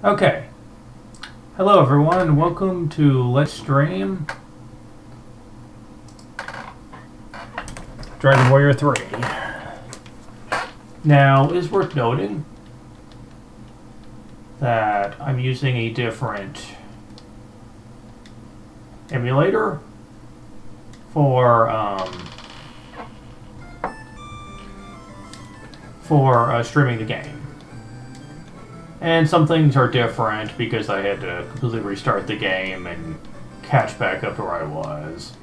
Okay. Hello everyone, welcome to Let's Stream Dragon Warrior 3. Now, it is worth noting that I'm using a different emulator for streaming the game. And some things are different because I had to completely restart the game and catch back up to where I was.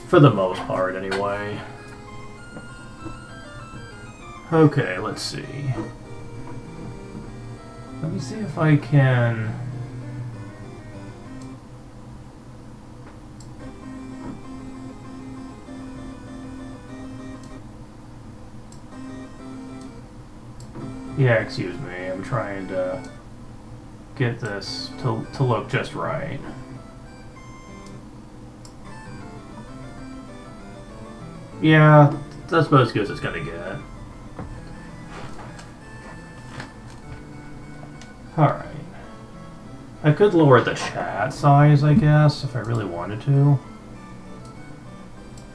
For the most part, anyway. Okay, let's see. Let me see if I can... Yeah, excuse me, I'm trying to get this to look just right. Yeah, that's about as good as it's gonna get. Alright. I could lower the chat size, I guess, if I really wanted to.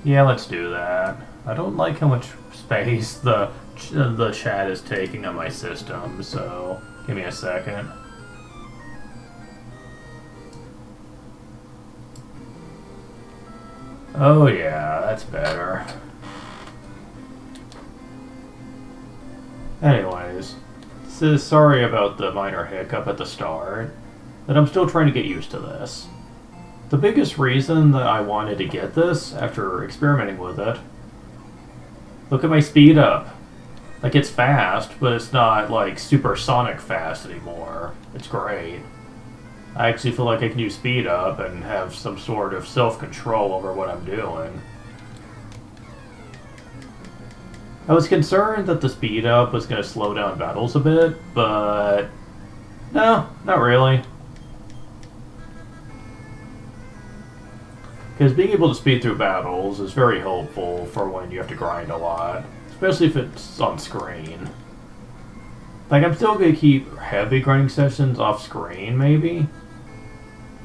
Yeah, let's do that. I don't like how much space the chat is taking on my system, so give me a second. Oh yeah, that's better. Anyways, sorry about the minor hiccup at the start, but I'm still trying to get used to this. The biggest reason that I wanted to get this, after experimenting with it, look at my speed up. Like, it's fast, but it's not, like, supersonic fast anymore. It's great. I actually feel like I can use speed up and have some sort of self-control over what I'm doing. I was concerned that the speed up was going to slow down battles a bit, but... no, not really. Because being able to speed through battles is very helpful for when you have to grind a lot. Especially if it's on screen. Like, I'm still going to keep heavy grinding sessions off screen, maybe.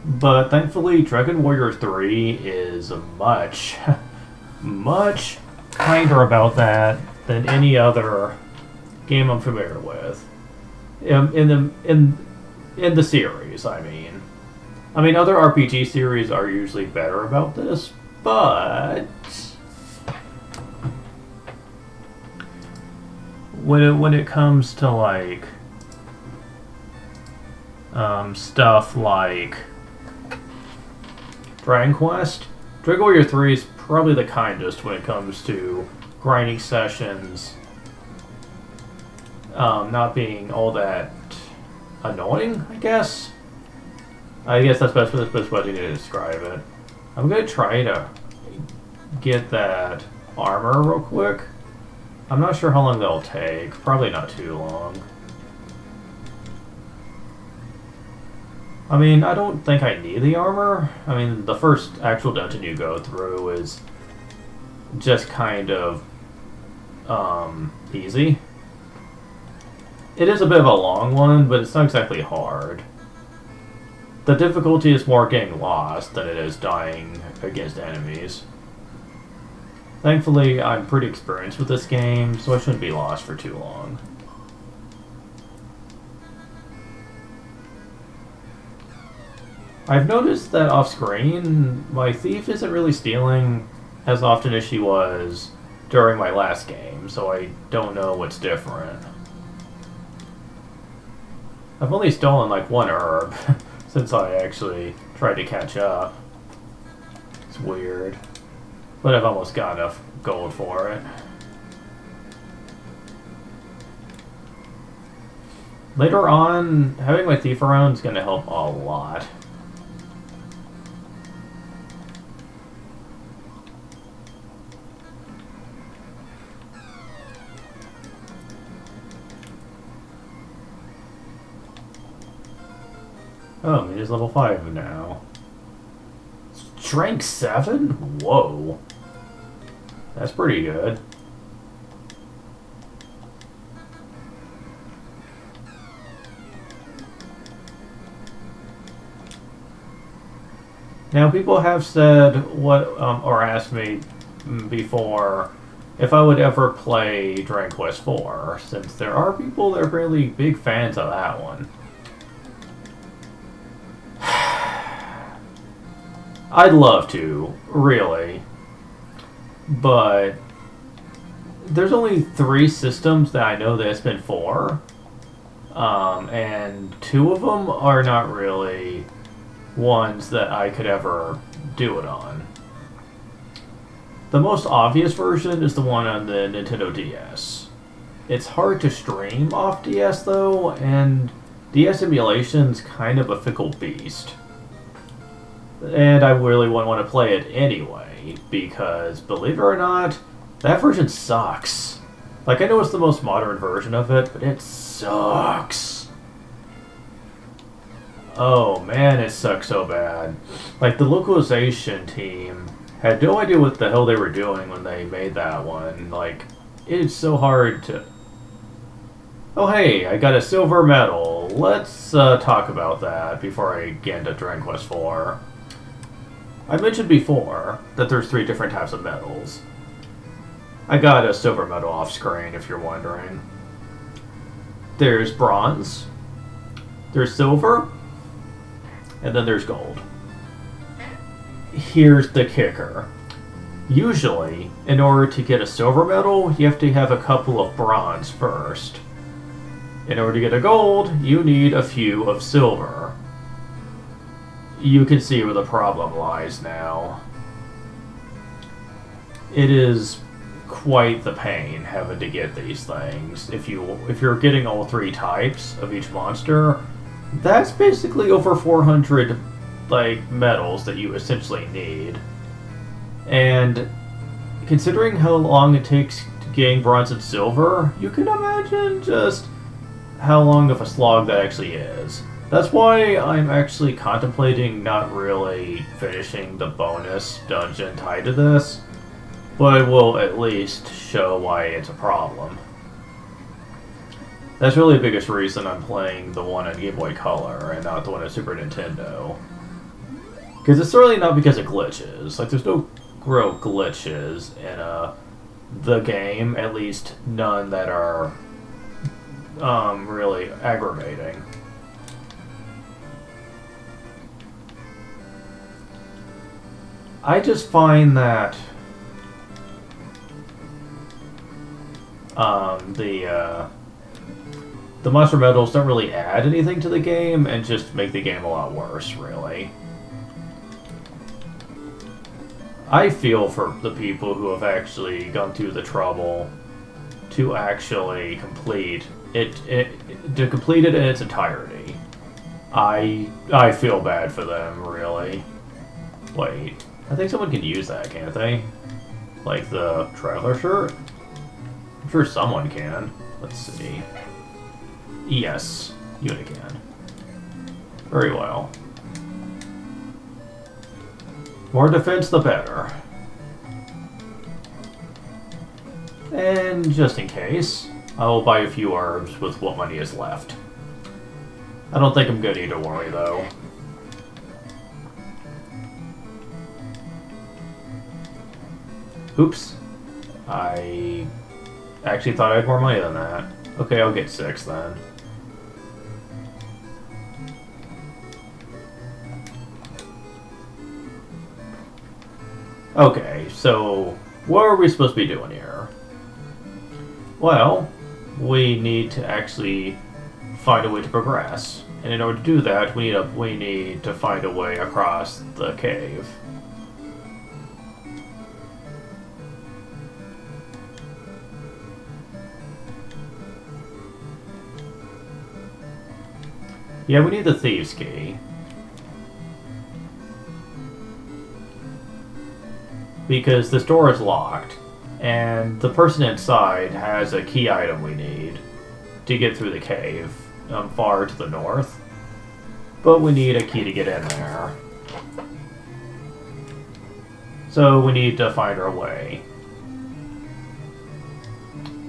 But thankfully, Dragon Warrior 3 is much, much kinder about that than any other game I'm familiar with. In the series, I mean. I mean, other RPG series are usually better about this, but... When it comes to, like, stuff like Dragon Quest, Dragon Warrior 3 is probably the kindest when it comes to grinding sessions not being all that annoying, I guess. I guess that's the best way to describe it. I'm going to try to get that armor real quick. I'm not sure how long that'll take. Probably not too long. I mean, I don't think I need the armor. I mean, the first actual dungeon you go through is just kind of easy. It is a bit of a long one, but it's not exactly hard. The difficulty is more getting lost than it is dying against enemies. Thankfully, I'm pretty experienced with this game, so I shouldn't be lost for too long. I've noticed that off-screen, my thief isn't really stealing as often as she was during my last game, so I don't know what's different. I've only stolen like one herb since I actually tried to catch up. It's weird. But I've almost got enough gold for it. Later on, having my thief around is going to help a lot. Oh, he is level 5 now. Strength 7? Whoa. That's pretty good. Now, people have said or asked me before if I would ever play Dragon Quest IV, since there are people that are really big fans of that one. I'd love to, really, but there's only 3 systems that I know that it's been for, and 2 of them are not really ones that I could ever do it on. The most obvious version is the one on the Nintendo DS. It's hard to stream off DS though, and DS emulation's kind of a fickle beast. And I really wouldn't want to play it anyway, because believe it or not, that version sucks. Like, I know it's the most modern version of it, but it sucks. Oh man, it sucks so bad. Like, the localization team had no idea what the hell they were doing when they made that one. Like, it's so hard to... Oh hey, I got a silver medal. Let's talk about that before I get into Dragon Quest IV. I mentioned before that there's 3 different types of medals. I got a silver medal off screen if you're wondering. There's bronze, there's silver, and then there's gold. Here's the kicker. Usually, in order to get a silver medal, you have to have a couple of bronze first. In order to get a gold, you need a few of silver. You can see where the problem lies now. It is quite the pain having to get these things. If you're getting all 3 types of each monster, that's basically over 400 medals that you essentially need. And considering how long it takes to gain bronze and silver, you can imagine just how long of a slog that actually is. That's why I'm actually contemplating not really finishing the bonus dungeon tied to this, but I will at least show why it's a problem. That's really the biggest reason I'm playing the one on Game Boy Color and not the one on Super Nintendo. Because it's certainly not because of glitches. Like, there's no real glitches in the game, at least none that are really aggravating. I just find that the monster medals don't really add anything to the game and just make the game a lot worse, really. I feel for the people who have actually gone through the trouble to actually complete it to complete it in its entirety. I feel bad for them, really. Wait. I think someone can use that, can't they? Like the traveler shirt? I'm sure someone can. Let's see. Yes, you can. Very well. More defense, the better. And just in case, I will buy a few herbs with what money is left. I don't think I'm good either way, though. Oops. I actually thought I had more money than that. Okay, I'll get 6 then. Okay, so what are we supposed to be doing here? Well, we need to actually find a way to progress. And in order to do that, we need to find a way across the cave. Yeah, we need the thieves' key. Because this door is locked, and the person inside has a key item we need to get through the cave far to the north. But we need a key to get in there. So we need to find our way.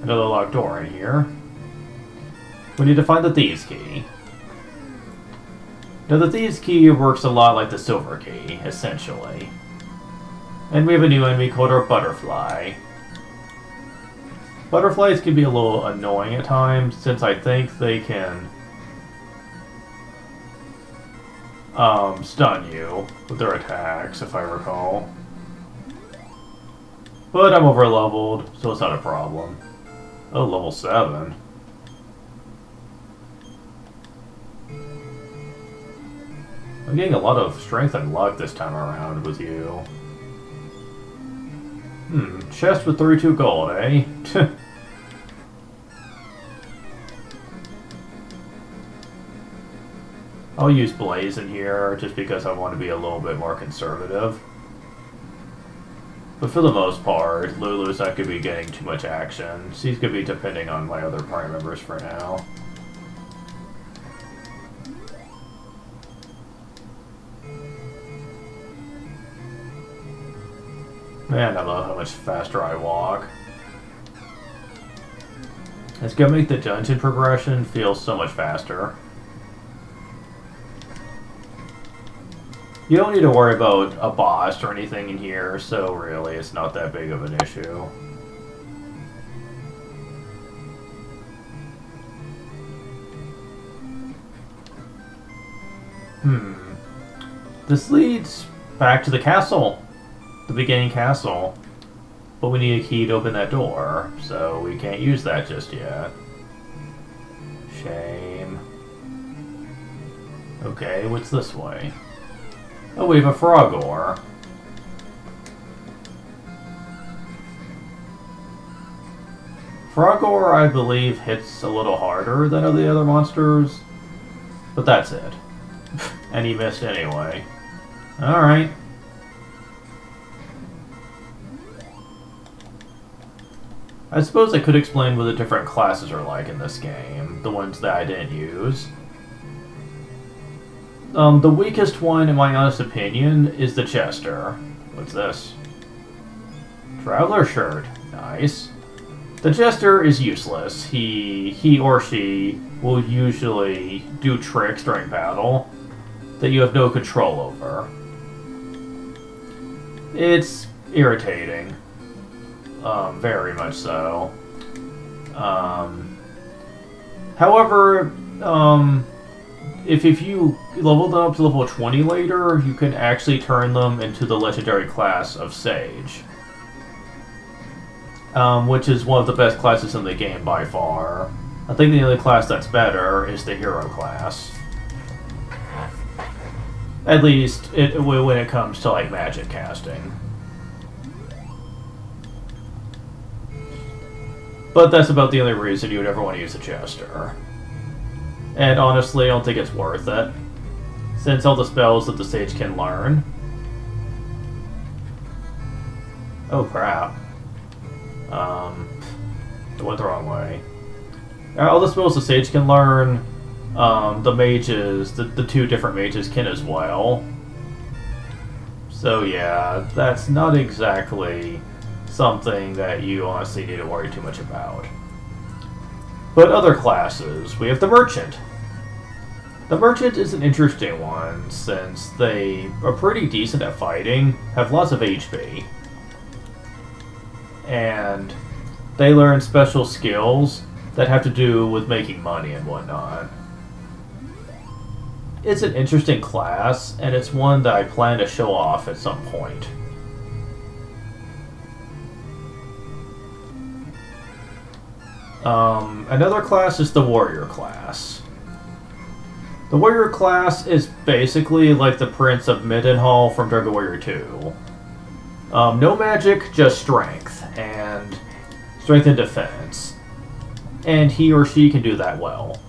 Another locked door in here. We need to find the thieves' key. Now the Thieves' Key works a lot like the Silver Key, essentially. And we have a new enemy called our Butterfly. Butterflies can be a little annoying at times, since I think they can stun you with their attacks, if I recall. But I'm over-leveled, so it's not a problem. Oh, level 7. I'm getting a lot of strength and luck this time around with you. Chest with 32 gold, eh? I'll use Blaze in here just because I want to be a little bit more conservative. But for the most part, Lulu's not going to be getting too much action. She's going to be depending on my other party members for now. Man, I love how much faster I walk. It's going to make the dungeon progression feel so much faster. You don't need to worry about a boss or anything in here, so really it's not that big of an issue. This leads back to the castle. The beginning castle. But we need a key to open that door, so we can't use that just yet. Shame. Okay, what's this way? Oh, we have a frog ore. Frog ore, I believe, hits a little harder than the other monsters. But that's it. And he missed anyway. Alright. I suppose I could explain what the different classes are like in this game. The ones that I didn't use. The weakest one, in my honest opinion, is the Chester. What's this? Traveler shirt. Nice. The Jester is useless. He or she will usually do tricks during battle that you have no control over. It's irritating. Very much so. However, if you level them up to level 20 later, you can actually turn them into the legendary class of Sage. Which is one of the best classes in the game by far. I think the only class that's better is the hero class. At least when it comes to like magic casting. But that's about the only reason you would ever want to use a Jester. And honestly, I don't think it's worth it. Since all the spells that the Sage can learn... Oh crap. It went the wrong way. All the spells the Sage can learn, the mages, the two different mages can as well. So yeah, that's not exactly something that you honestly need to worry too much about. But other classes, we have the Merchant. The Merchant is an interesting one, since they are pretty decent at fighting, have lots of HP. And they learn special skills that have to do with making money and whatnot. It's an interesting class, and it's one that I plan to show off at some point. Another class is the Warrior class. The Warrior class is basically like the Prince of Midenhall from Dragon Warrior 2. No magic, just strength, and defense. And he or she can do that well.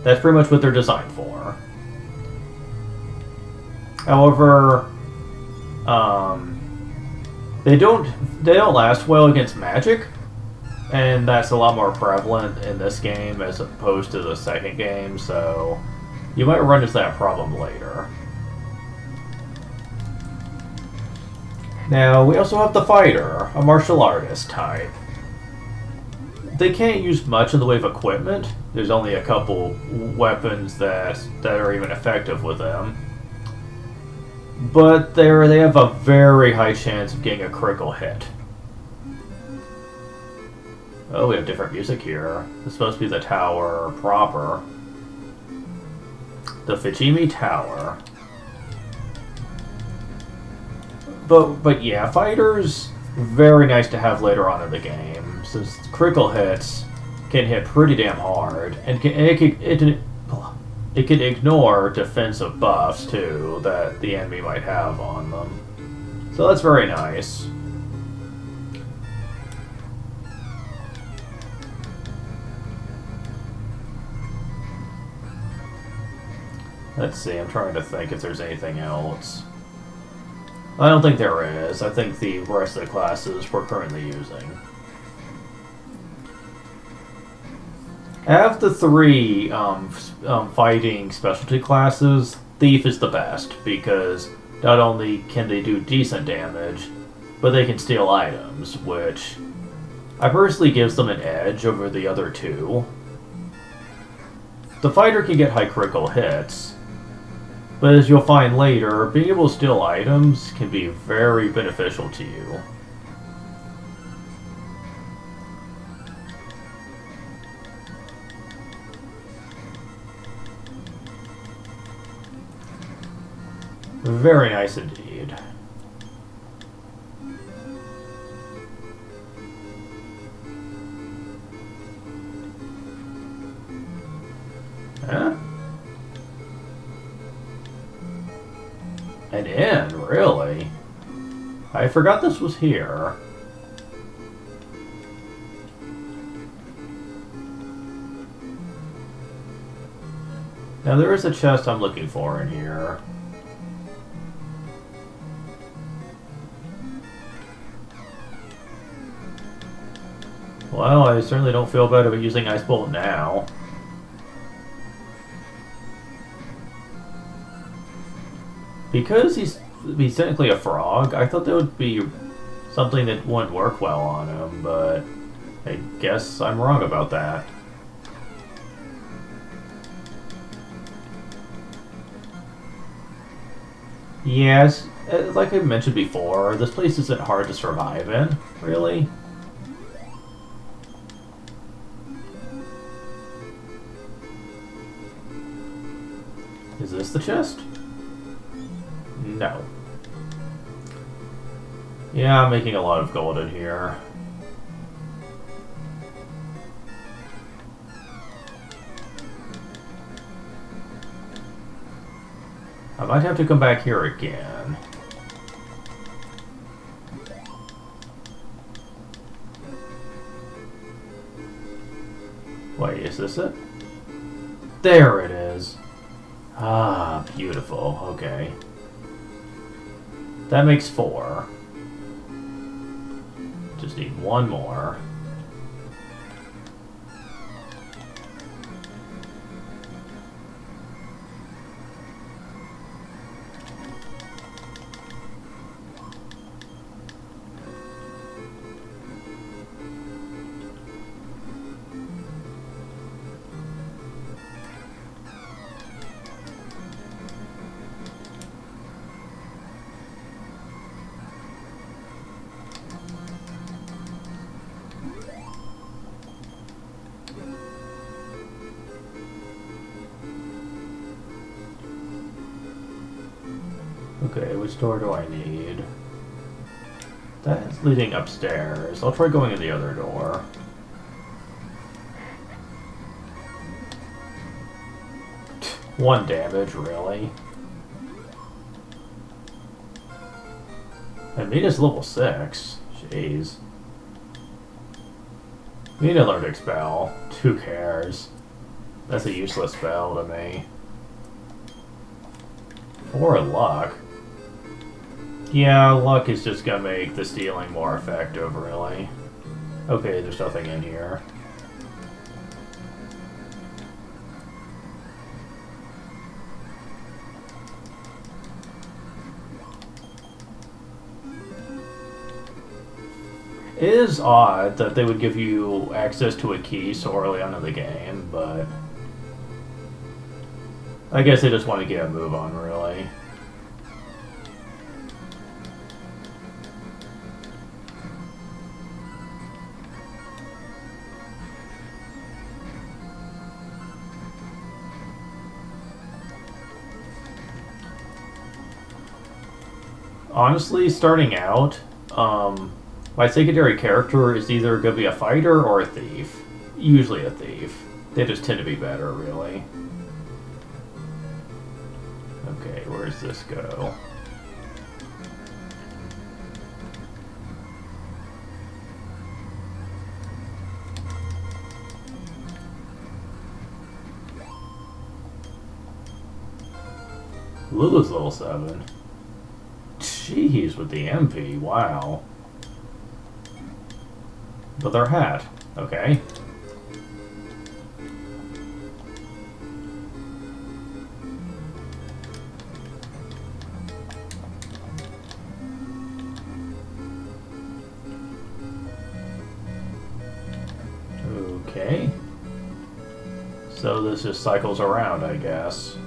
That's pretty much what they're designed for. However, they don't last well against magic, and that's a lot more prevalent in this game as opposed to the second game, so you might run into that problem later. Now, we also have the Fighter, a martial artist type. they can't use much in the way of equipment. There's only a couple weapons that are even effective with them. But they have a very high chance of getting a critical hit. Oh, we have different music here. This is supposed to be the tower proper. The Fujimi Tower. But yeah, fighters, very nice to have later on in the game, since critical hits can hit pretty damn hard, and it can ignore defensive buffs too that the enemy might have on them. So that's very nice. Let's see, I'm trying to think if there's anything else. I don't think there is. I think the rest of the classes we're currently using. Out of the three fighting specialty classes, Thief is the best, because not only can they do decent damage, but they can steal items, which I personally gives them an edge over the other two. The fighter can get high critical hits, but as you'll find later, being able to steal items can be very beneficial to you. Very nice indeed. Huh? An inn, really? I forgot this was here. Now there is a chest I'm looking for in here. Well, I certainly don't feel bad about using Ice Bolt now. Because he's technically a frog, I thought that would be something that wouldn't work well on him, but I guess I'm wrong about that. Yes, like I mentioned before, this place isn't hard to survive in, really. Is this the chest? No. Yeah, I'm making a lot of gold in here. I might have to come back here again. Wait, is this it? There it is. Ah, beautiful. Okay. That makes 4. Just need one more. Okay, which door do I need? That's leading upstairs. I'll try going in the other door. One damage, really? And Mina's level 6. Jeez. Mina learned Expel. Who cares? That's a useless spell to me. 4 luck. Yeah, luck is just gonna make the stealing more effective, really. Okay, there's nothing in here. It is odd that they would give you access to a key so early on in the game, but I guess they just want to get a move on, really. Honestly, starting out, my secondary character is either going to be a fighter or a thief. Usually a thief. They just tend to be better, really. Okay, where does this go? Lulu's level 7. Jeez, with the MP, wow. But their hat, okay. Okay. So this just cycles around, I guess.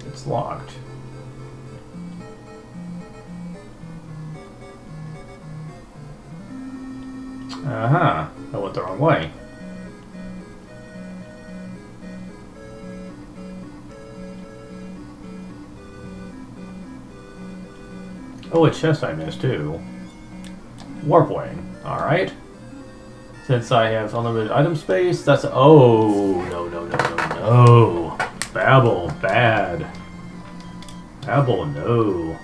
It's locked. Uh-huh. I went the wrong way. Oh, a chest I missed too. Warp wing. Alright. Since I have unlimited item space, that's... Oh, no, no, no, no, no. Babble, bad. Babble, no.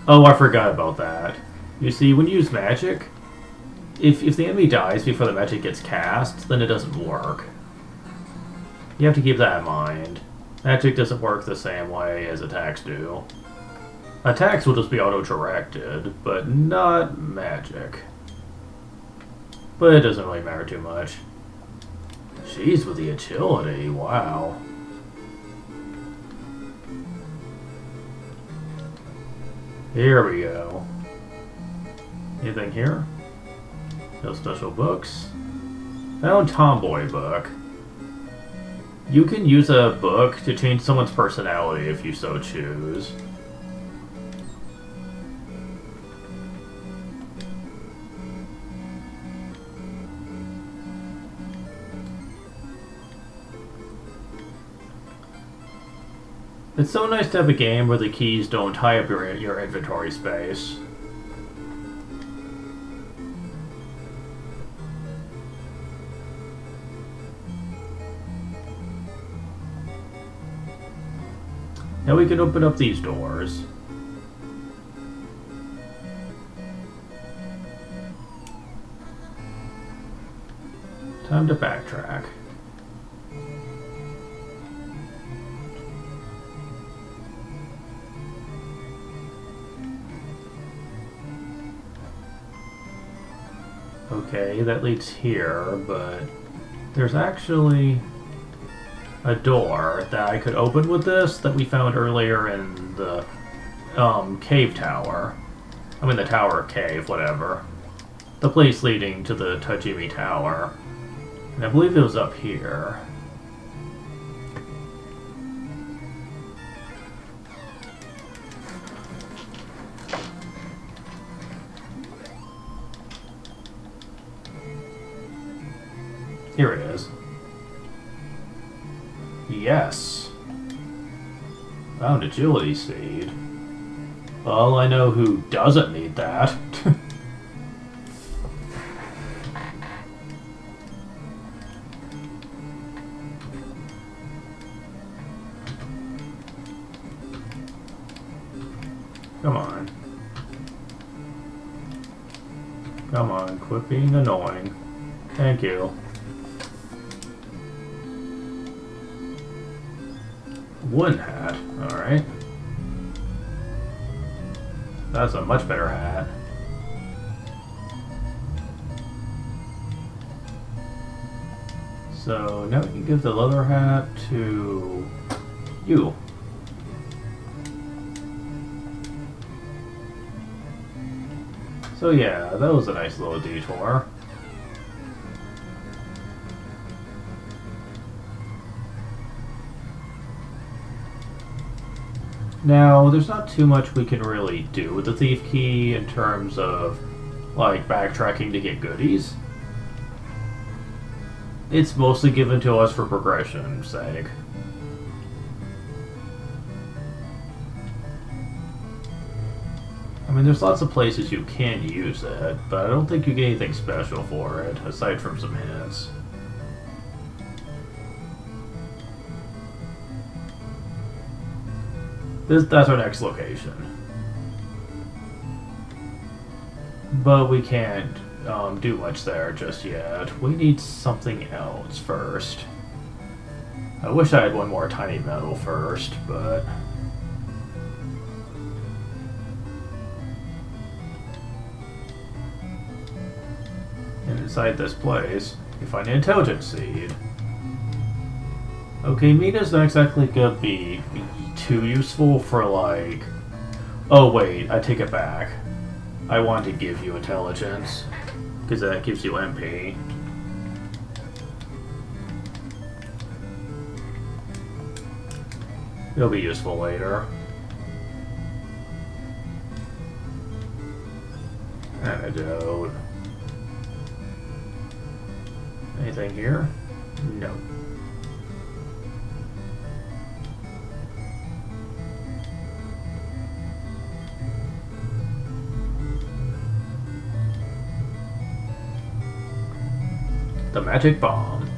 Oh, I forgot about that. You see, when you use magic, if the enemy dies before the magic gets cast, then it doesn't work. You have to keep that in mind. Magic doesn't work the same way as attacks do. Attacks will just be auto-directed, but not magic. But it doesn't really matter too much. Jeez, with the agility, wow. Here we go. Anything here? No special books. Found Tomboy book. You can use a book to change someone's personality if you so choose. It's so nice to have a game where the keys don't tie up your inventory space. Now we can open up these doors. Time to backtrack. Okay, that leads here, but there's actually a door that I could open with this that we found earlier in the cave tower. I mean the tower cave, whatever. The place leading to the Tajimi Tower. And I believe it was up here. Here it is. Yes. Found agility seed. Well, I know who doesn't need that. Come on. Come on, quit being annoying. Thank you. Wooden hat. Alright. That's a much better hat. So now we can give the leather hat to you. So yeah, that was a nice little detour. Now, there's not too much we can really do with the thief key in terms of, like, backtracking to get goodies. It's mostly given to us for progression's sake. I mean, there's lots of places you can use it, but I don't think you get anything special for it, aside from some hints. That's our next location. But we can't do much there just yet. We need something else first. I wish I had one more tiny metal first, but... And inside this place, you find an intelligence seed. Okay, Mina's not exactly gonna be too useful for, like... Oh wait, I take it back. I want to give you intelligence, because that gives you MP. It'll be useful later. Antidote. Anything here? No. The magic bomb.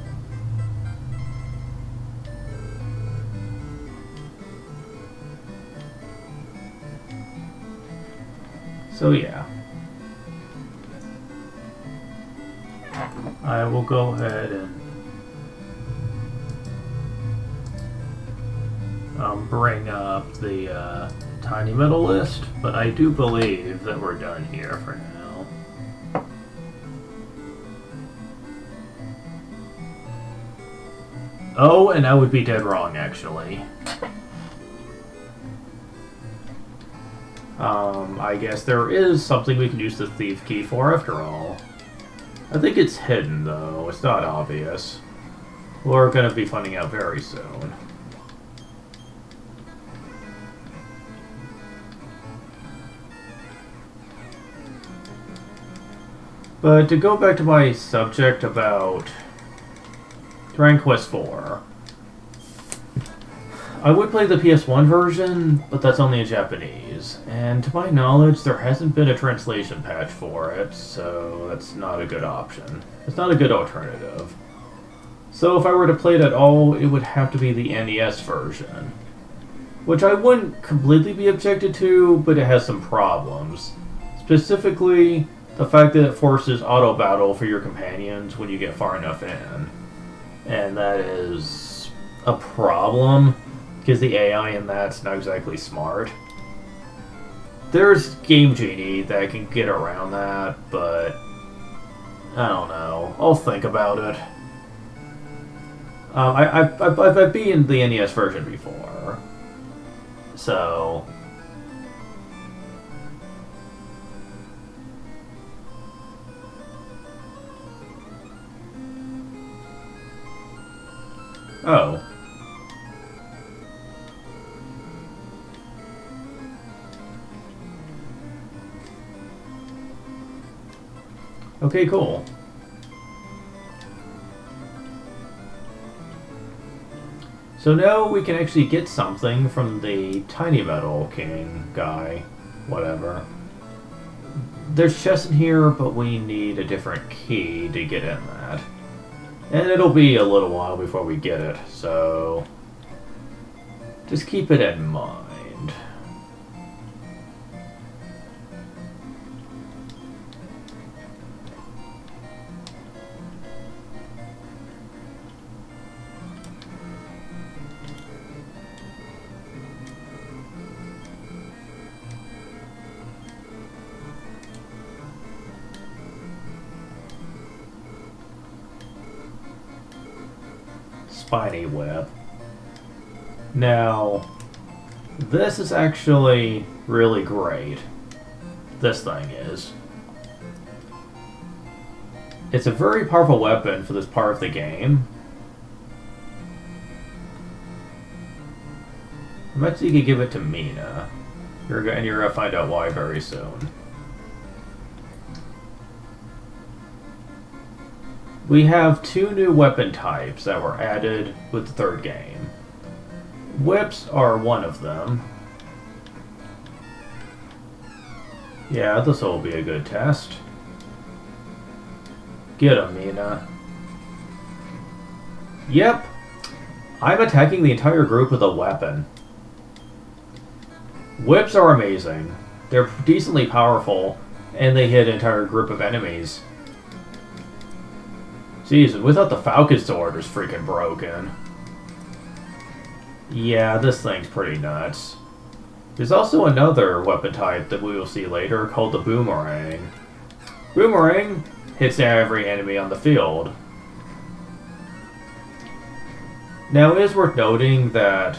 So yeah. I will go ahead and bring up the tiny metal list, but I do believe that we're done here for now. Oh, and I would be dead wrong, actually. I guess there is something we can use the thief key for after all. I think it's hidden, though. It's not obvious. We're gonna be finding out very soon. But to go back to my subject about Dragon Quest IV, I would play the PS1 version, but that's only in Japanese. And to my knowledge, there hasn't been a translation patch for it, so that's not a good option. It's not a good alternative. So if I were to play it at all, it would have to be the NES version. Which I wouldn't completely be objected to, but it has some problems. Specifically, the fact that it forces auto battle for your companions when you get far enough in. And that is a problem, because the AI in that's not exactly smart. There's Game Genie that can get around that, but I don't know. I'll think about it. I've beaten the NES version before, so... Oh. Okay, cool. So now we can actually get something from the Tiny Metal King guy. Whatever. There's chests in here, but we need a different key to get in that. And it'll be a little while before we get it, so just keep it in mind. spiny whip. Now, this is actually really great. This thing is. It's a very powerful weapon for this part of the game. I bet you could give it to Mina. You're gonna find out why very soon. We have 2 new weapon types that were added with the 3rd game. Whips are one of them. Yeah, this will be a good test. Get him, Mina. Yep. I'm attacking the entire group with a weapon. Whips are amazing. They're decently powerful, and they hit an entire group of enemies. Jeez, without the Falcon Sword is freaking broken. Yeah, this thing's pretty nuts. There's also another weapon type that we will see later called the Boomerang. Boomerang hits every enemy on the field. Now it is worth noting that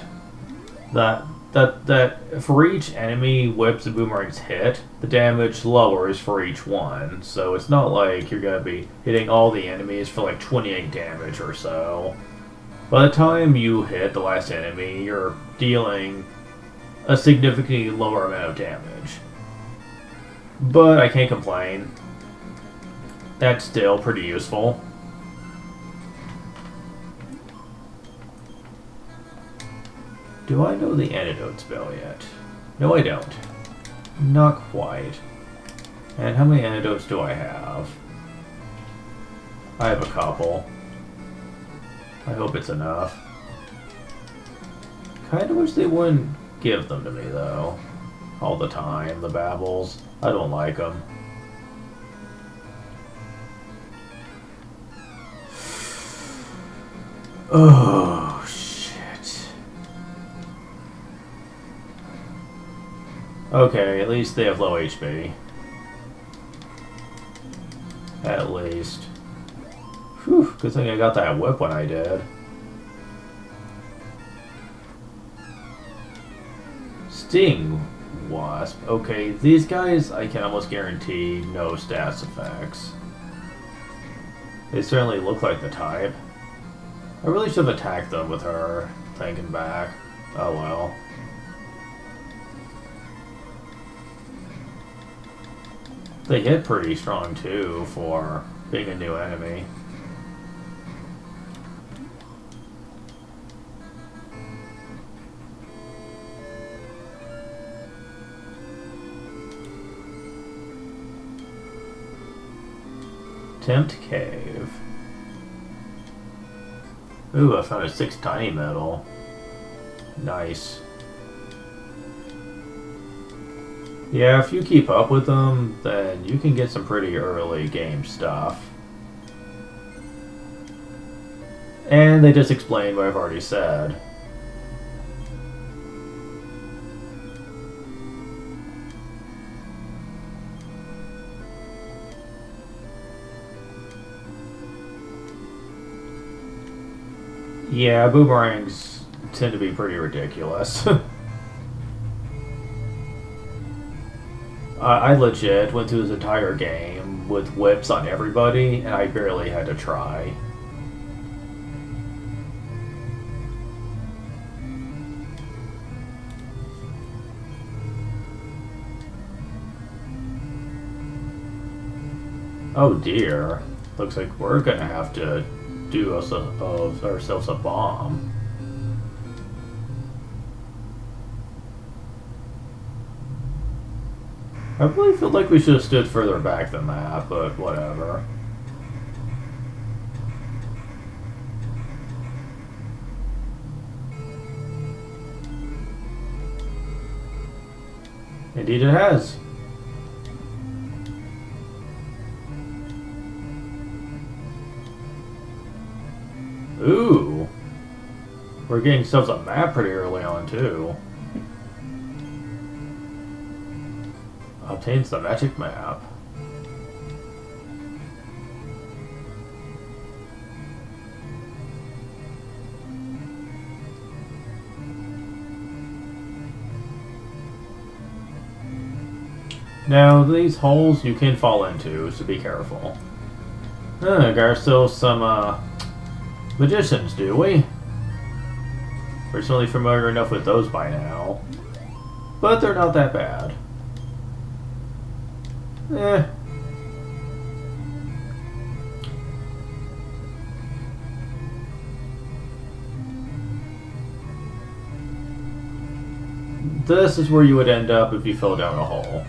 for each enemy whips and boomerangs hit, the damage lowers for each one. So it's not like you're going to be hitting all the enemies for like 28 damage or so. By the time you hit the last enemy, you're dealing a significantly lower amount of damage. But I can't complain. That's still pretty useful. Do I know the antidote spell yet? No, I don't. Not quite. And how many antidotes do I have? I have a couple. I hope it's enough. Kinda wish they wouldn't give them to me, though. All the time, the babbles. I don't like them. Oh, shit. Okay, at least they have low HP. At least. Whew, good thing I got that whip when I did. Sting Wasp. Okay, these guys I can almost guarantee no stats effects. They certainly look like the type. I really should have attacked them with her, thinking back. Oh well. They hit pretty strong too for being a new enemy. Tempt Cave. Ooh, I found a 6 tiny metal. Nice. Yeah, if you keep up with them, then you can get some pretty early game stuff. And they just explain what I've already said. Yeah, boomerangs tend to be pretty ridiculous. I legit went through this entire game with whips on everybody, and I barely had to try. Oh dear. Looks like we're gonna have to do ourselves a bomb. I really feel like we should have stood further back than that, but whatever. Indeed it has. Ooh. We're getting ourselves a map pretty early on, too. Obtains the magic map. Now, these holes you can fall into, so be careful. Got ourselves some, magicians, do we? We're certainly familiar enough with those by now. But they're not that bad. Eh. This is where you would end up if you fell down a hole.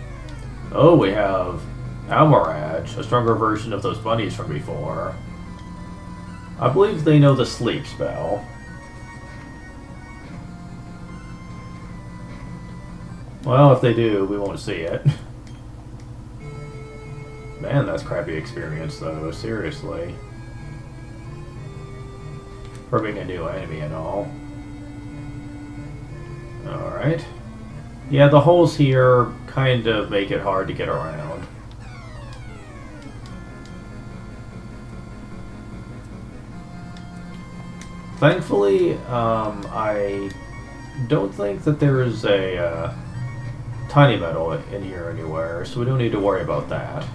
Oh, we have Almiraj, a stronger version of those bunnies from before. I believe they know the sleep spell. Well, if they do, we won't see it. Man, that's crappy experience, though. Seriously. For being a new enemy and all. Alright. Yeah, the holes here kind of make it hard to get around. Thankfully, I don't think that there is a tiny metal in here anywhere, so we don't need to worry about that.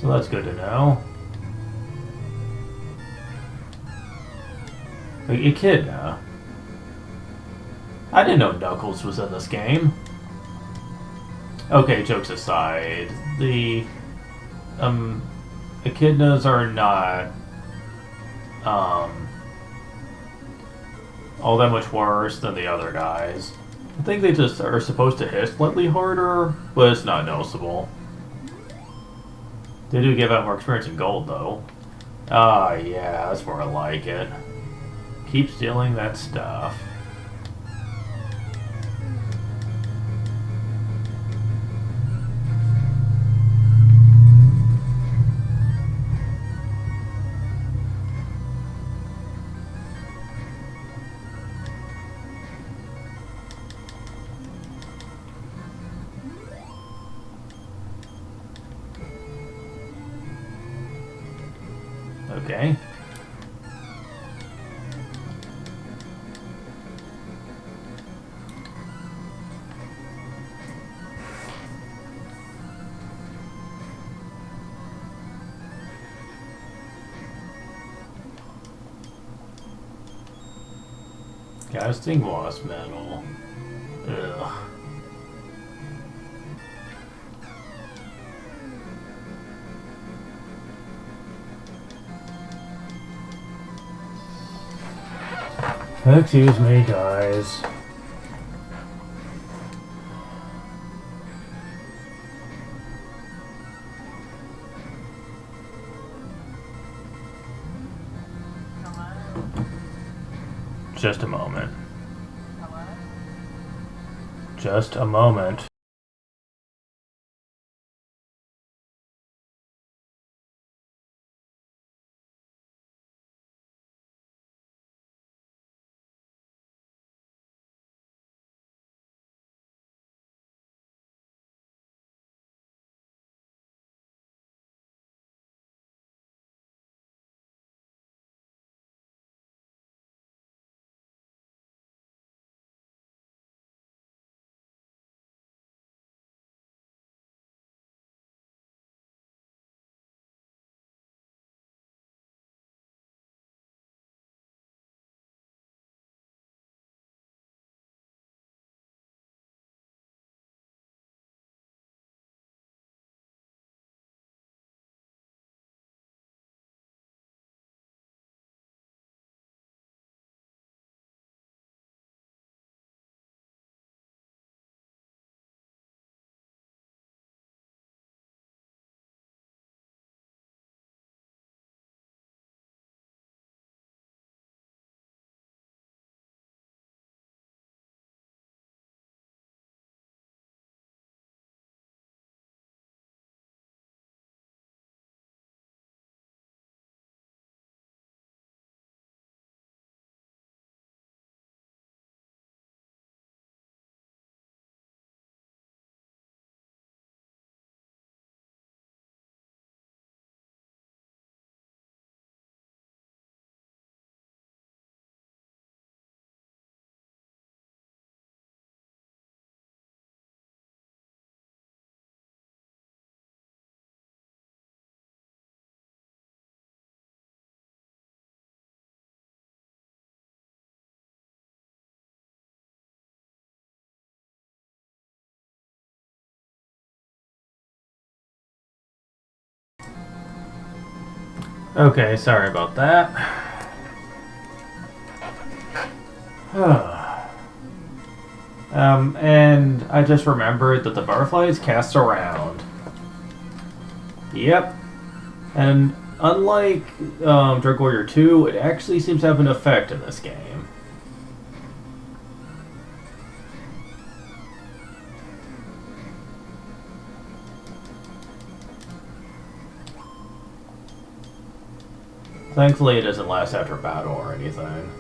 So that's good to know. Echidna. I didn't know Knuckles was in this game. Okay, jokes aside, the echidnas are not all that much worse than the other guys. I think they just are supposed to hit slightly harder, but it's not noticeable. They do give out more experience in gold, though. Ah, yeah, that's where I like it. Keep stealing that stuff. Okay. Casting lost metal. Ugh. Excuse me, guys. Just a moment. Just a moment. Okay, sorry about that. And I just remembered that the butterflies cast around. Yep. And unlike Drug Warrior 2, it actually seems to have an effect in this game. Thankfully, it doesn't last after battle or anything.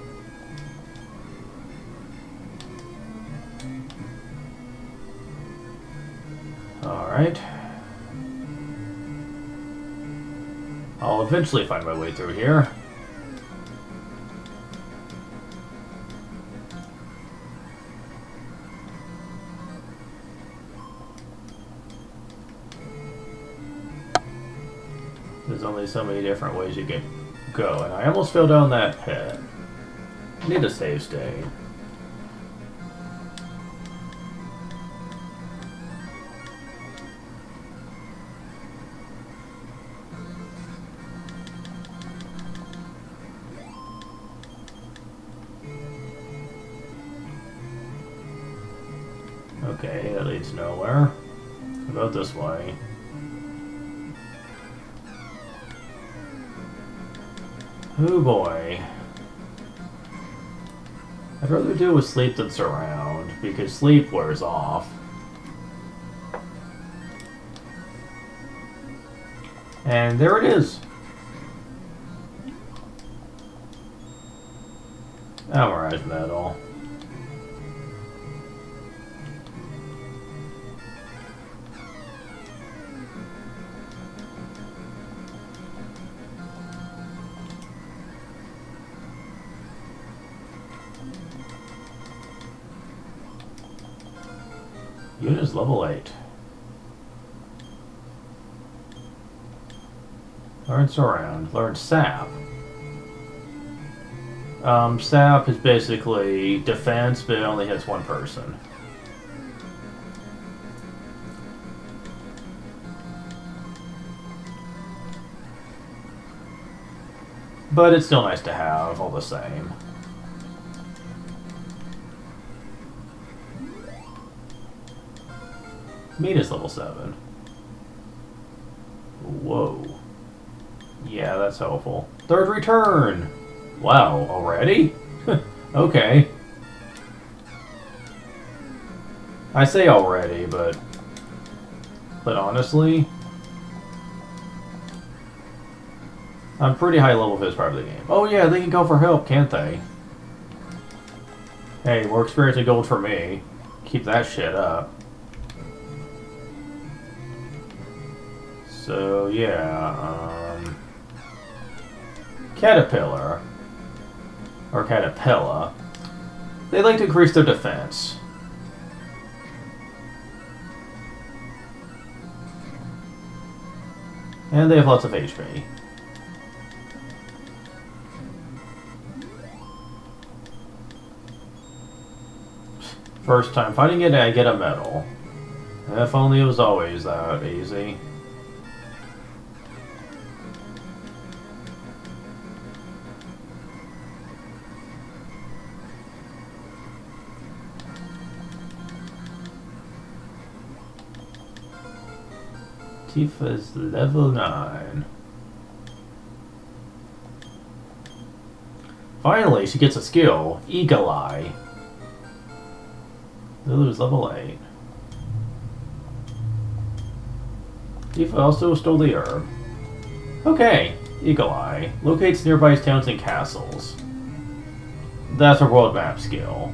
Alright. I'll eventually find my way through here. There's only so many different ways you can go, and I almost fell down that pit. Need a save state. Okay, that leads nowhere. How about this way? Oh boy. I'd rather deal with sleep than surround, because sleep wears off. And there it is. Mirage Metal. Unit is level 8. Learn Surround. Learn Sap. Sap is basically defense, but it only hits one person. But it's still nice to have, all the same. Meat is level 7. Whoa. Yeah, that's helpful. Third return! Wow, already? Okay. I say already, but honestly, I'm pretty high level for this part of the game. Oh yeah, they can go for help, can't they? Hey, more experience and gold for me. Keep that shit up. So, yeah, Caterpillar, or Caterpillar, they like to increase their defense. And they have lots of HP. First time fighting it, I get a medal. If only it was always that easy. Tifa's level 9. Finally, she gets a skill. Eagle Eye. Lulu's level 8. Tifa also stole the herb. Okay, Eagle Eye. Locates nearby towns and castles. That's a world map skill.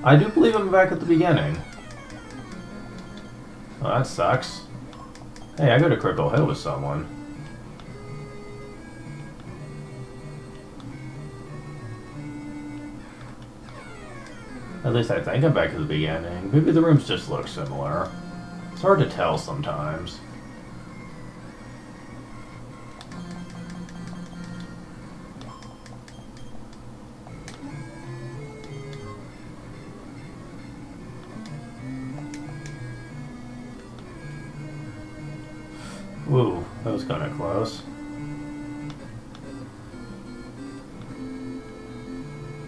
I do believe I'm back at the beginning. Well, that sucks. Hey, I got a critical hit with someone. At least I think I'm back at the beginning. Maybe the rooms just look similar. It's hard to tell sometimes. Ooh, that was kind of close.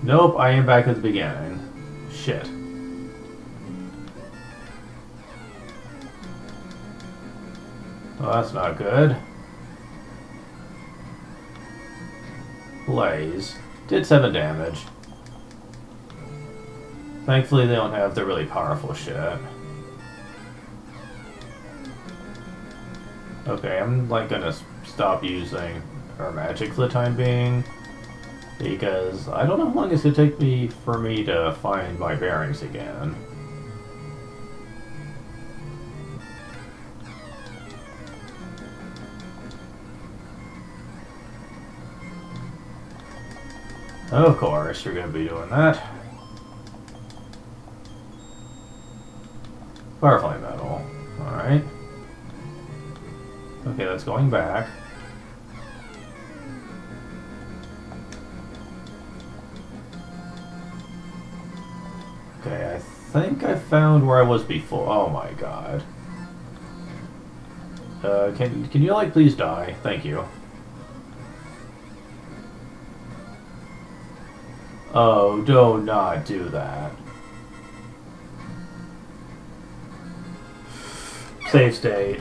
Nope, I am back at the beginning. Shit. Well, that's not good. Blaze. Did 7 damage. Thankfully they don't have the really powerful shit. Okay, I'm like gonna stop using her magic for the time being. Because I don't know how long it's gonna take me for me to find my bearings again. Of course, you're gonna be doing that. Firefly metal. Alright. Okay, that's going back. Okay, I think I found where I was before. Oh my god. Can you like please die? Thank you. Oh, do not do that. Save state.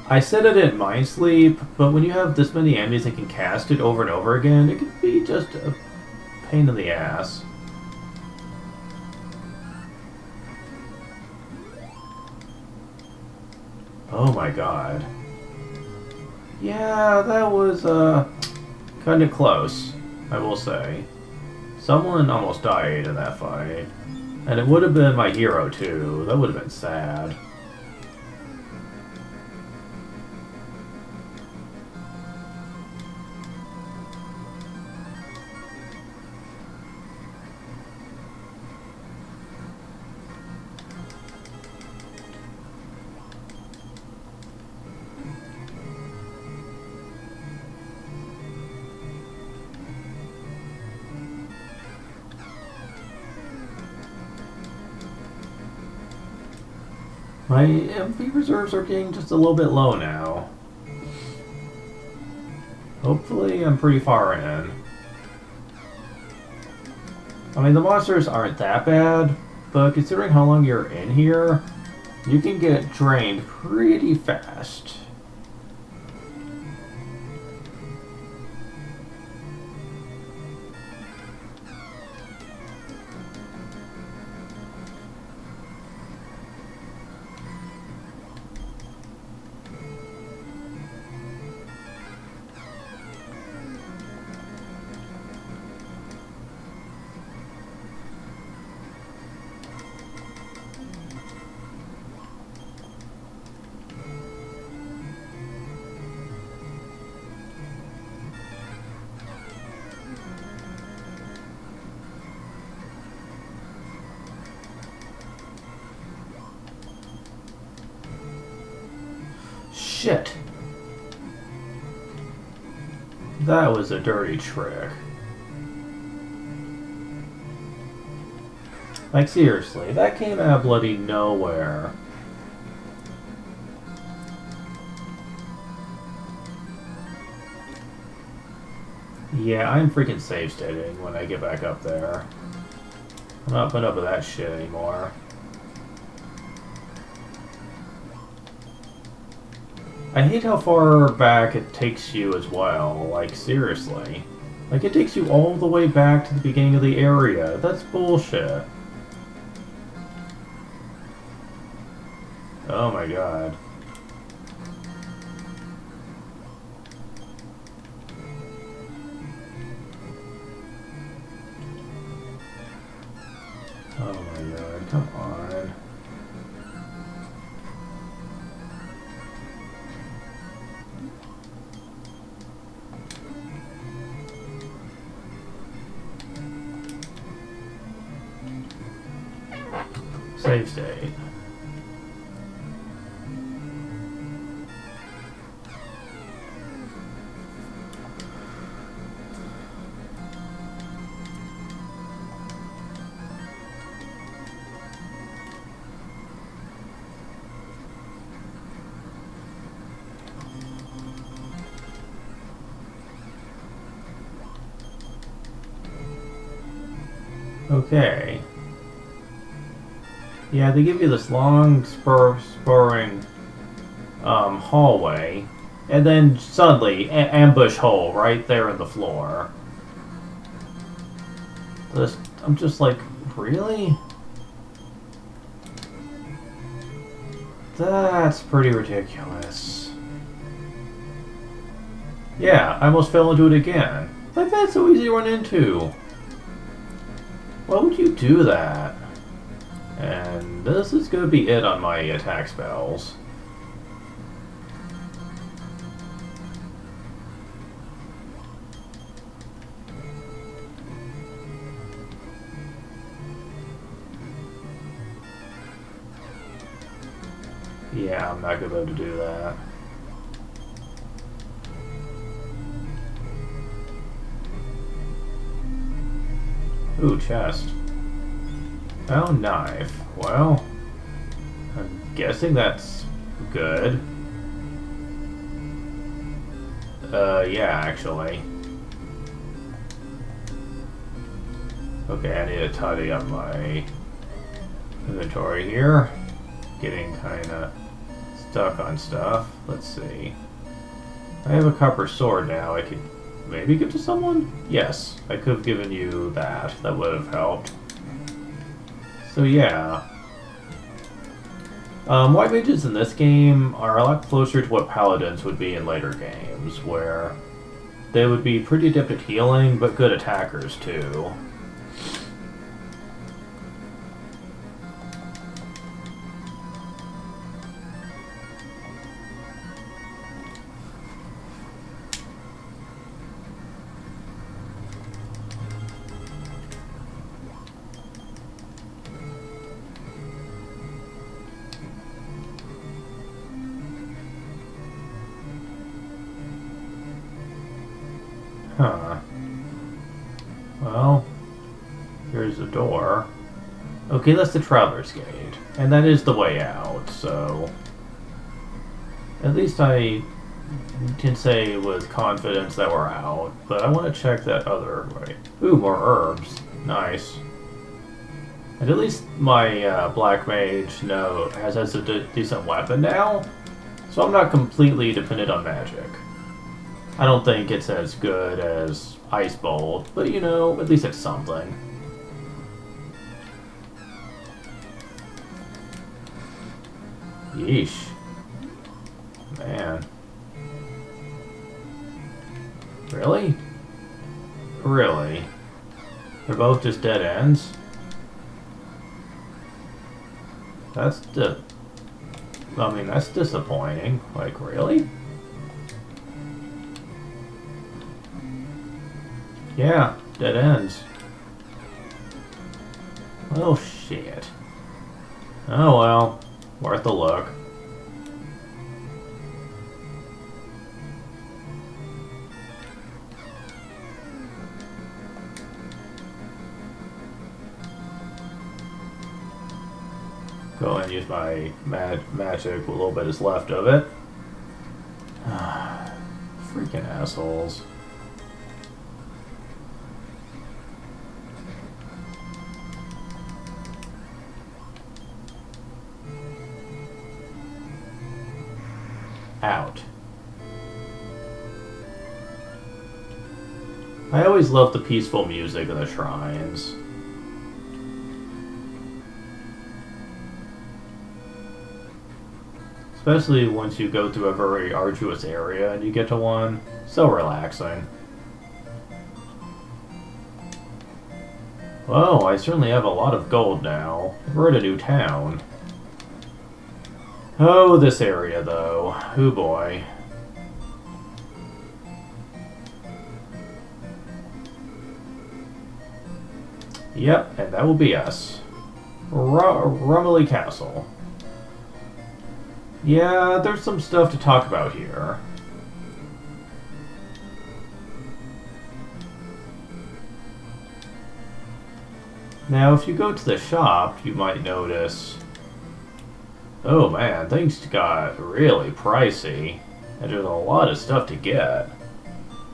I said I didn't mind sleep, but when you have this many enemies that can cast it over and over again, it can be just a pain in the ass. Oh my god. Yeah, that was, kinda close, I will say. Someone almost died in that fight. And it would have been my hero, too. That would have been sad. My MP reserves are getting just a little bit low now. Hopefully I'm pretty far in. I mean, the monsters aren't that bad, but considering how long you're in here, you can get drained pretty fast. Shit. That was a dirty trick. Like, seriously, that came out of bloody nowhere. Yeah, I'm freaking save stating when I get back up there. I'm not putting up with that shit anymore. I hate how far back it takes you as well, like seriously. Like it takes you all the way back to the beginning of the area. That's bullshit. Oh my god. Oh my god, come on. Save state. Okay. Yeah, they give you this long spurring hallway, and then suddenly ambush hole right there in the floor. I'm just like, really? That's pretty ridiculous. Yeah, I almost fell into it again. Like, that's so easy to run into. Why would you do that? And this is going to be it on my attack spells. Yeah, I'm not going to be able to do that. Ooh, chest. Oh, knife. Well, I'm guessing that's good. Yeah, actually. Okay, I need to tidy up my inventory here. Getting kinda stuck on stuff. Let's see. I have a copper sword now. I could maybe give to someone? Yes, I could have given you that. That would have helped. So yeah. White mages in this game are a lot closer to what paladins would be in later games, where they would be pretty adept at healing, but good attackers too. Huh. Well, here's a door. Okay, that's the Traveler's Gate. And that is the way out, so... At least I can say with confidence that we're out, but I want to check that other way. Ooh, more herbs. Nice. And at least my Black Mage has a decent weapon now, so I'm not completely dependent on magic. I don't think it's as good as Ice Bolt, but you know, at least it's something. Yeesh. Man. Really? Really? They're both just dead ends? That's that's disappointing. Like, really? Yeah, dead ends. Oh, shit. Oh, well. Worth a look. Go and use my magic. A little bit is left of it. Freaking assholes. Out. I always love the peaceful music of the shrines. Especially once you go through a very arduous area and you get to one. So relaxing. Well, I certainly have a lot of gold now. We're in a new town. Oh, this area, though. Oh, boy. Yep, and that will be us. Rumley Castle. Yeah, there's some stuff to talk about here. Now, if you go to the shop, you might notice... Oh man, things got really pricey. And there's a lot of stuff to get.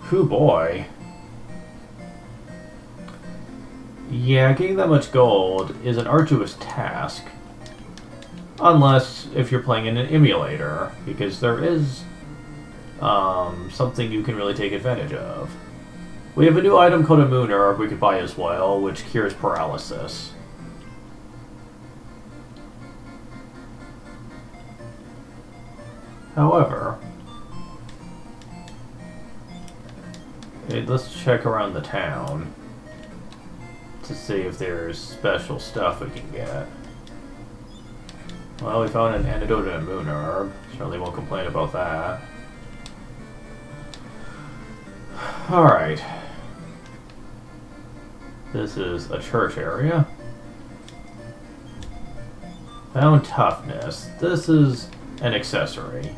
Whew boy. Yeah, getting that much gold is an arduous task. Unless if you're playing in an emulator, because there is something you can really take advantage of. We have a new item called a moon herb we could buy as well, which cures paralysis. However, let's check around the town to see if there's special stuff we can get. Well, we found an antidote and a moon herb. Certainly won't complain about that. Alright. This is a church area. Found toughness. This is an accessory.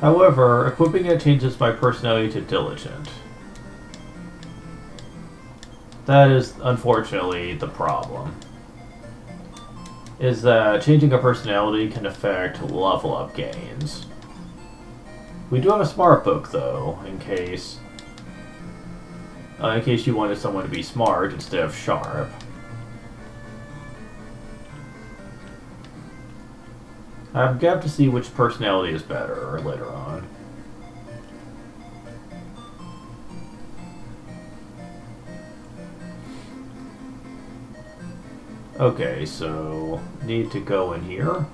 However, equipping it changes my personality to diligent. That is, unfortunately, the problem. Is that changing a personality can affect level up gains. We do have a smart book, though, in case you wanted someone to be smart instead of sharp. I'm gonna have to see which personality is better later on. Okay, so need to go in here.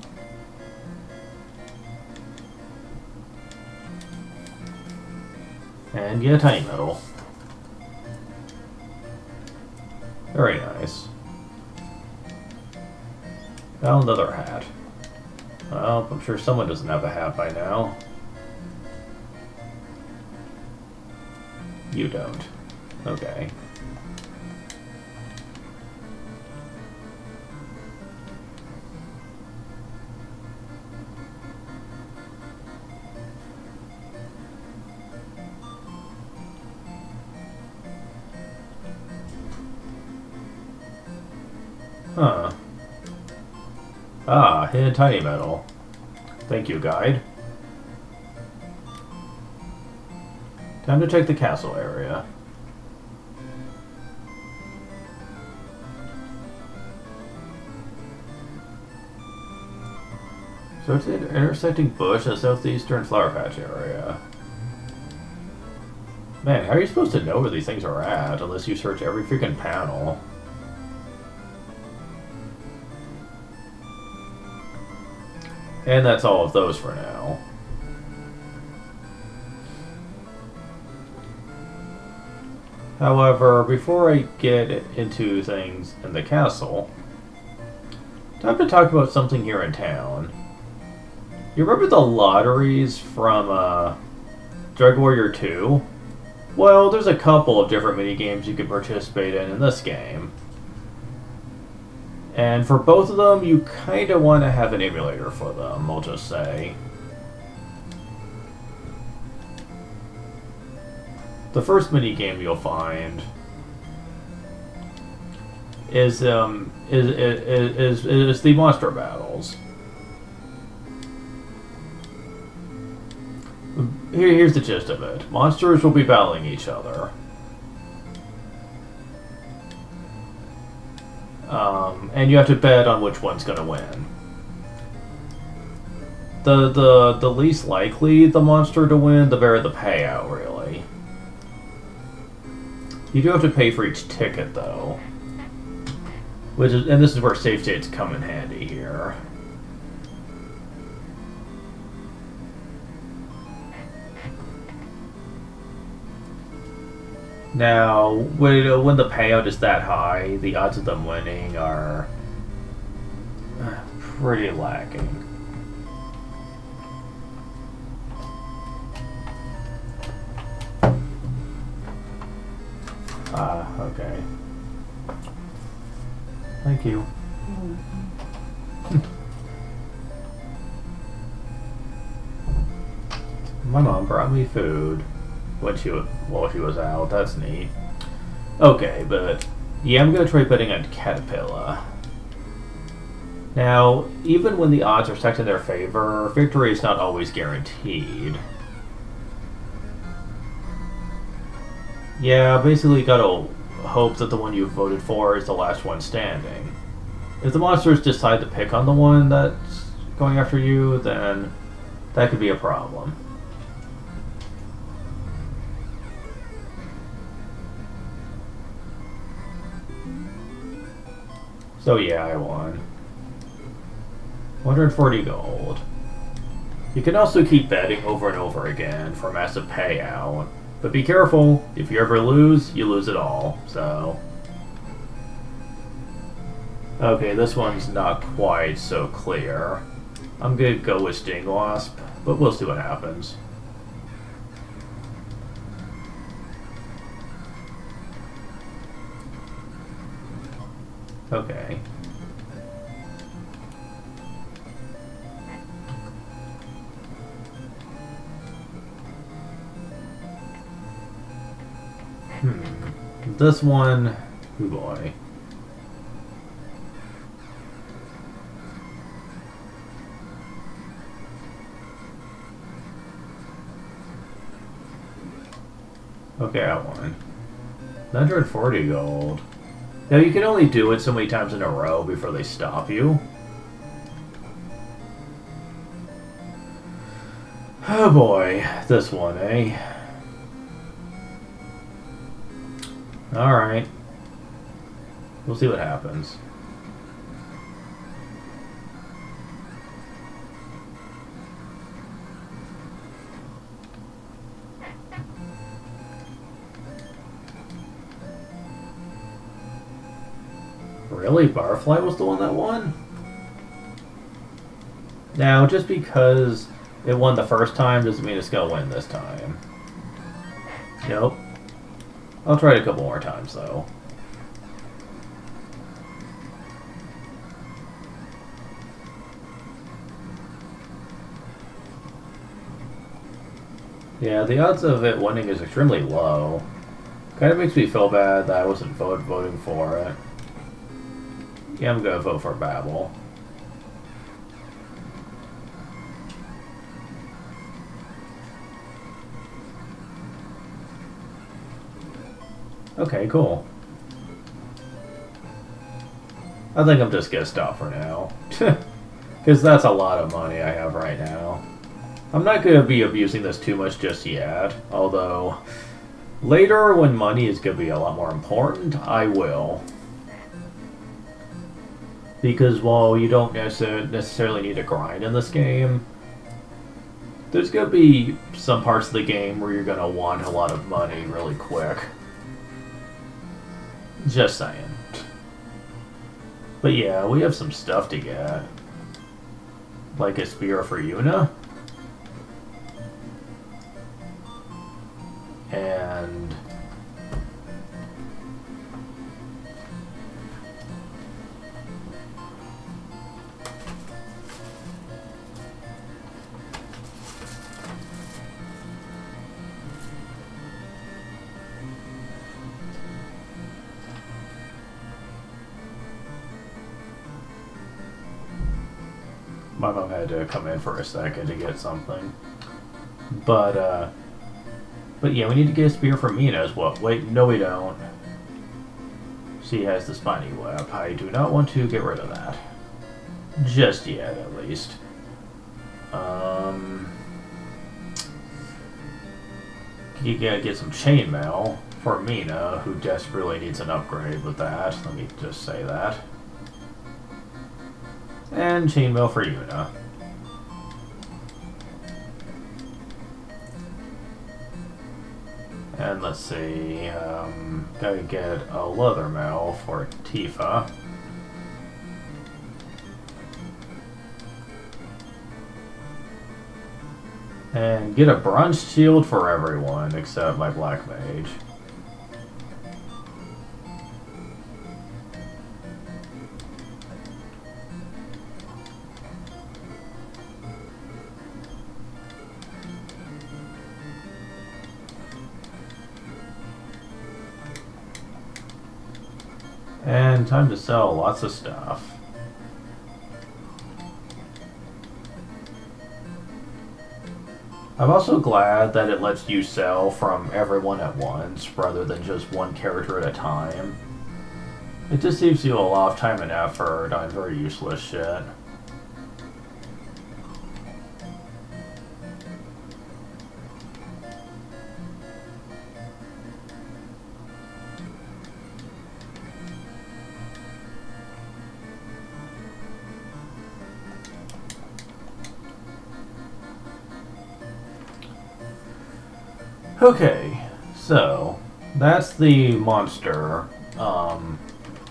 And get a tiny metal. Very nice. Found another hat. Well, I'm sure someone doesn't have a hat by now. You don't. Okay. Huh. Ah, hidden tiny metal. Thank you, guide. Time to check the castle area. So it's an intersecting bush in the southeastern flower patch area. Man, how are you supposed to know where these things are at unless you search every freaking panel? And that's all of those for now. However, before I get into things in the castle, time to talk about something here in town. You remember the lotteries from Drug Warrior 2? Well, there's a couple of different minigames you can participate in this game. And for both of them, you kind of want to have an emulator for them, I'll just say. The first minigame you'll find is the monster battles. Here's the gist of it. Monsters will be battling each other. And you have to bet on which one's going to win. The least likely the monster to win, the better the payout, really. You do have to pay for each ticket, though. And this is where save states come in handy here. Now, when the payout is that high, the odds of them winning are pretty lacking. Okay. Thank you. My mom brought me food while she was out. That's neat. Okay, but yeah, I'm gonna try betting on Caterpillar. Now, even when the odds are stacked in their favor, victory is not always guaranteed. Yeah, basically you gotta hope that the one you voted for is the last one standing. If the monsters decide to pick on the one that's going after you, then that could be a problem. So yeah, I won. 140 gold. You can also keep betting over and over again for a massive payout. But be careful, if you ever lose, you lose it all, so... Okay, this one's not quite so clear. I'm gonna go with Sting Wasp, but we'll see what happens. Okay. This one... Oh boy. Okay, I won. 140 gold. Now, you can only do it so many times in a row before they stop you. Oh boy, this one, eh? Alright. We'll see what happens. Really? Barfly was the one that won? Now, just because it won the first time doesn't mean it's gonna win this time. Nope. I'll try it a couple more times, though. Yeah, the odds of it winning is extremely low. Kind of makes me feel bad that I wasn't voting for it. Yeah, I'm gonna vote for Babel. Okay, cool. I think I'm just gonna stop for now. Because that's a lot of money I have right now. I'm not gonna be abusing this too much just yet. Although, later when money is gonna be a lot more important, I will. Because while you don't necessarily need to grind in this game, there's gonna be some parts of the game where you're gonna want a lot of money really quick. Just saying. But yeah, we have some stuff to get. Like a spear for Yuna. And... my mom had to come in for a second to get something. But yeah, we need to get a spear from Mina as well. Wait, no we don't. She has the spiny web. I do not want to get rid of that. Just yet, at least. You gotta get some chainmail for Mina, who desperately needs an upgrade with that. Let me just say that. And chainmail for Yuna. And let's see, gotta get a leather mail for Tifa. And get a bronze shield for everyone except my black mage. And time to sell lots of stuff. I'm also glad that it lets you sell from everyone at once rather than just one character at a time. It just saves you a lot of time and effort on very useless shit. Okay, so that's the monster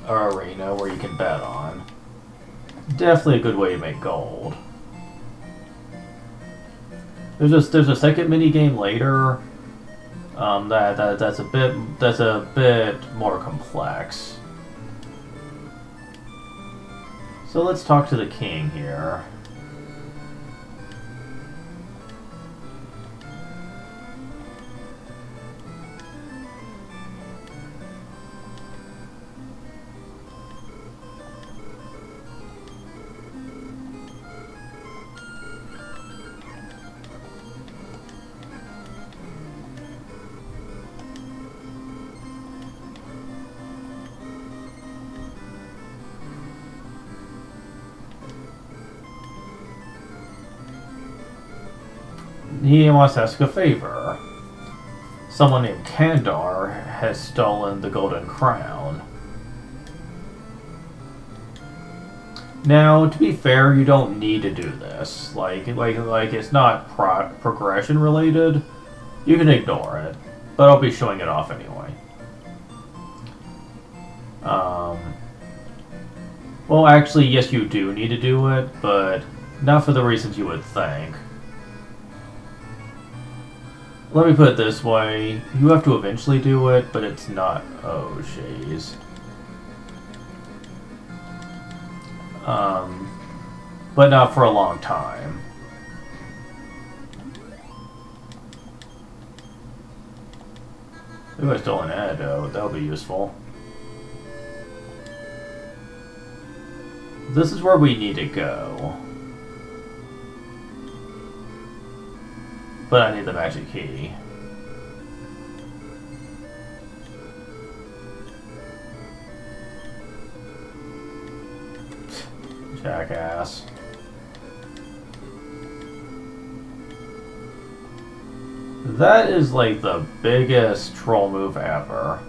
arena where you can bet on. Definitely a good way to make gold. There's a second mini game later that's a bit more complex. So let's talk to the king here. He wants to ask a favor. Someone named Kandar has stolen the Golden Crown. Now, to be fair, you don't need to do this. Like it's not progression related. You can ignore it, but I'll be showing it off anyway. Well, actually, yes, you do need to do it, but not for the reasons you would think. Let me put it this way, you have to eventually do it, but it's not... Oh, jeez. But not for a long time. Ooh, I stole an antidote. That'll be useful. This is where we need to go. But I need the magic key. Jackass. That is like the biggest troll move ever.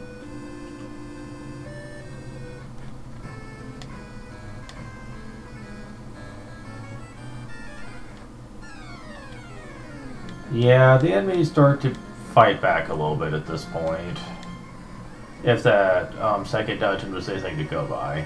Yeah, the enemies start to fight back a little bit at this point. If that second dungeon was anything to go by.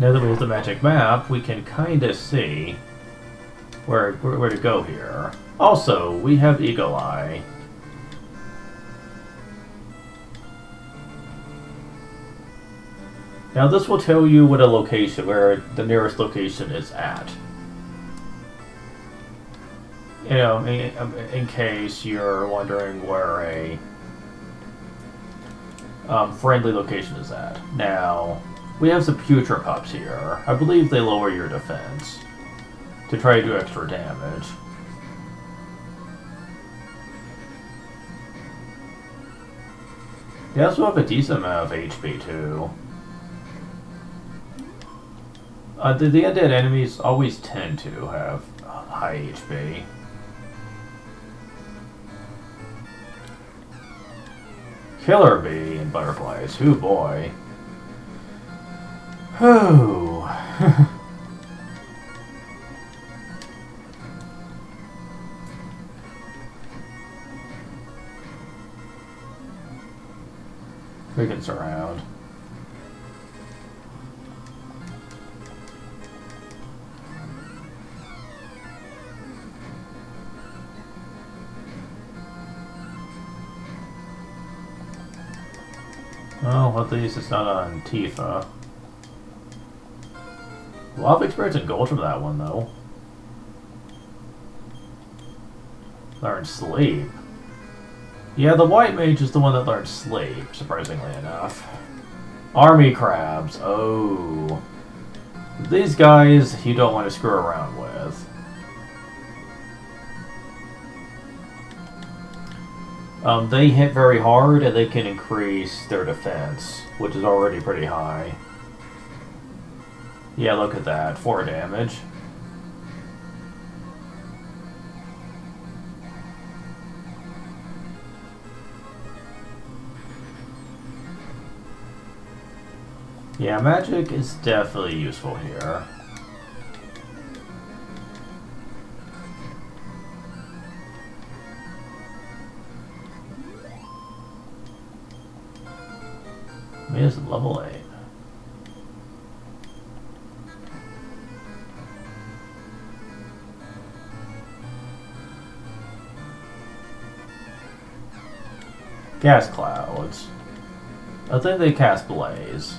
Now that we have the magic map, we can kind of see where to go here. Also, we have Eagle Eye. Now this will tell you what a location, where the nearest location is at. You know, in case you're wondering where a friendly location is at. Now, we have some Putrid Pups here. I believe they lower your defense to try to do extra damage. They also have a decent amount of HP too. The undead enemies always tend to have high HP. Killer bee and butterflies. Ooh boy. Oh. We can surround. Oh, at least it's not on Tifa. A lot of experience and gold from that one, though. Learn sleep. Yeah, the white mage is the one that learns sleep, surprisingly enough. Army crabs. Oh. These guys you don't want to screw around with. They hit very hard and they can increase their defense, which is already pretty high. Yeah, look at that. 4 damage. Yeah, magic is definitely useful here. I mean, it's level 8. Gas clouds. I think they cast blaze.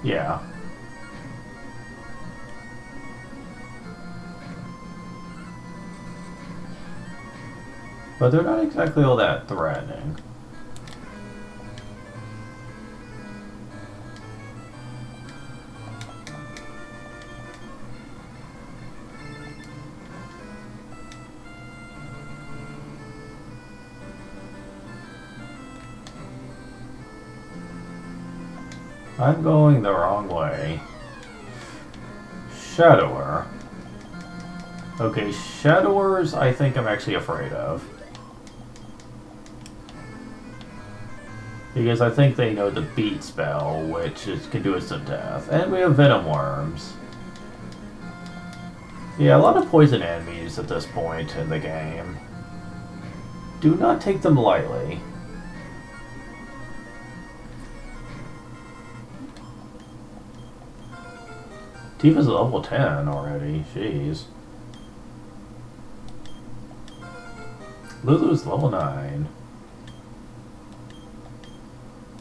Yeah. But they're not exactly all that threatening. I'm going the wrong way. Shadower. Okay, Shadowers I think I'm actually afraid of. Because I think they know the beat spell, which can do us some death. And we have Venom Worms. Yeah, a lot of poison enemies at this point in the game. Do not take them lightly. Tifa's level 10 already, jeez. Lulu's level 9.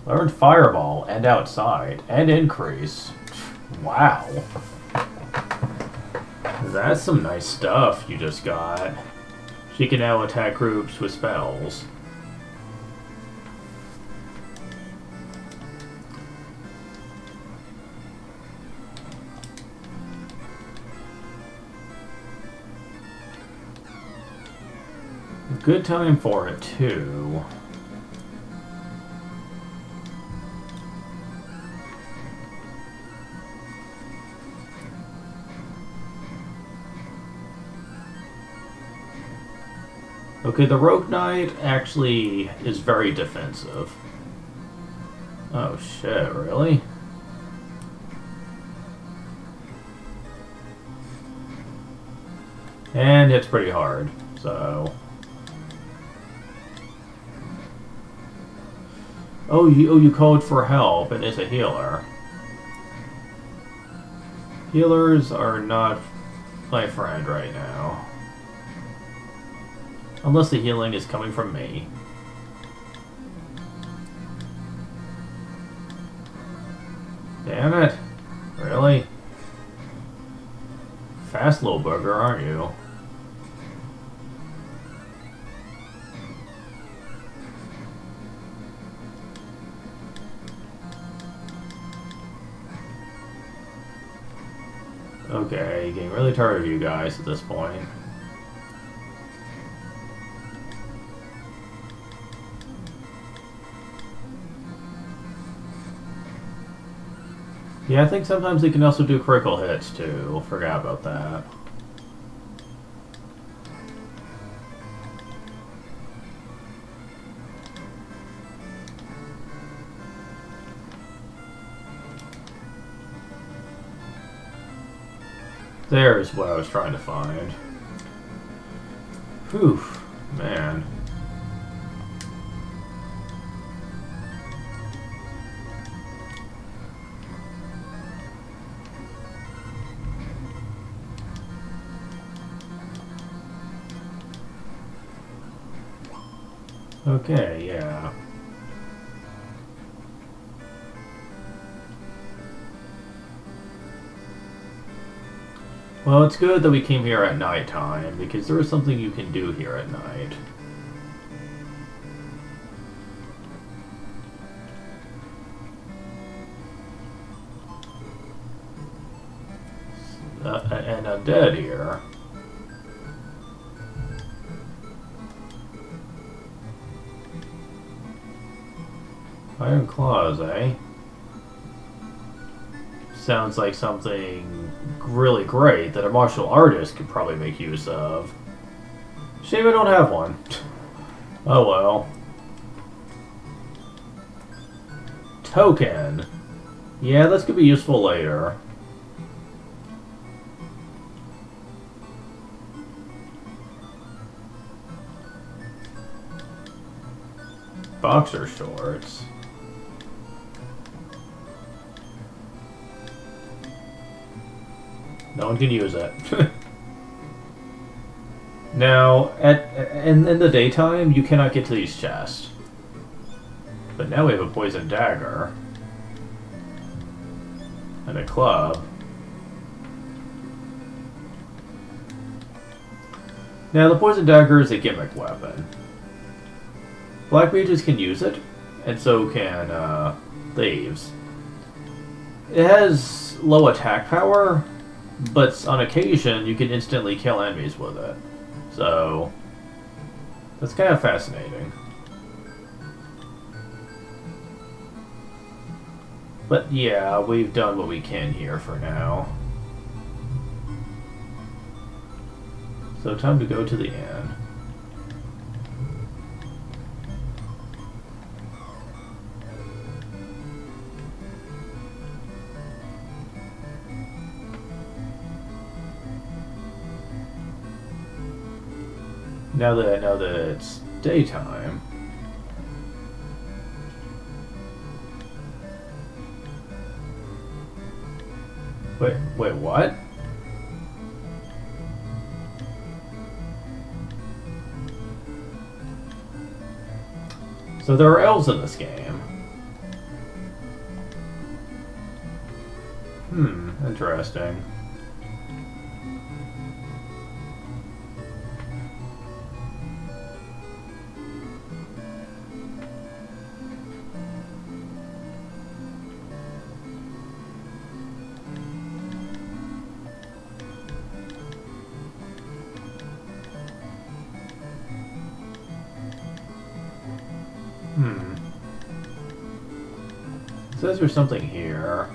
Learned Fireball and Outside and Increase. Wow. That's some nice stuff you just got. She can now attack groups with spells. Good time for it, too. Okay, the Rogue Knight actually is very defensive. Oh shit, really? And it's pretty hard, so... Oh, you called for help, and it's a healer. Healers are not my friend right now. Unless the healing is coming from me. Damn it. Really? Fast little bugger, aren't you? Okay, getting really tired of you guys at this point. Yeah, I think sometimes they can also do critical hits too. Forgot about that. There's what I was trying to find. Whew, man. Okay, yeah. Well, it's good that we came here at nighttime, because there is something you can do here at night. An undead here. Iron claws, eh? Sounds like something really great that a martial artist could probably make use of. Shame I don't have one. Oh well. Token. Yeah, this could be useful later. Boxer shorts. No one can use it. Now, in the daytime, you cannot get to these chests. But now we have a poison dagger. And a club. Now, the poison dagger is a gimmick weapon. Black mages can use it, and so can thieves. It has low attack power, but on occasion you can instantly kill enemies with it. So, that's kind of fascinating. But yeah, we've done what we can here for now. So time to go to the inn. Now that I know that it's daytime. Wait, what? So there are elves in this game. Interesting. It says there's something here.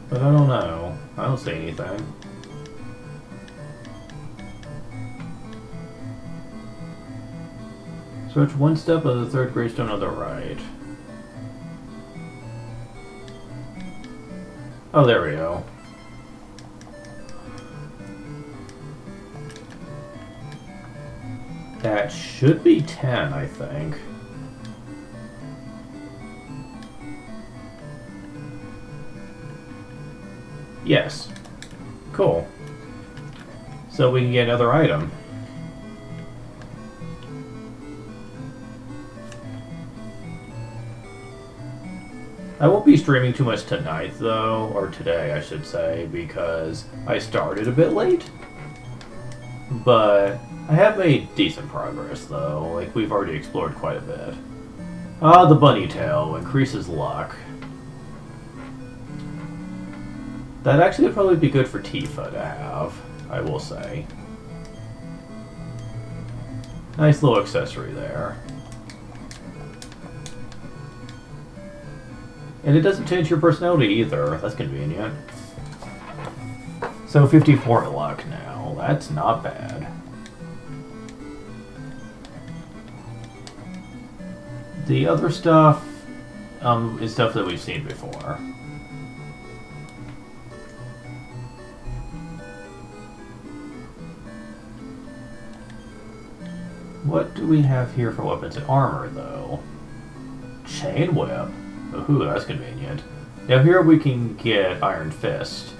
But I don't know. I don't see anything. Search one step of the third gravestone on the right. Oh, there we go. That should be 10, I think. Yes. Cool. So we can get another item. I won't be streaming too much tonight, though, or today, I should say, because I started a bit late. But I have made decent progress, though. Like, we've already explored quite a bit. Ah, the bunny tail increases luck. That actually would probably be good for Tifa to have, I will say. Nice little accessory there. And it doesn't change your personality either. That's convenient. So 54 luck now. That's not bad. The other stuff is stuff that we've seen before. What do we have here for weapons and armor, though? Chain whip. Ooh, that's convenient. Now here we can get Iron Fist.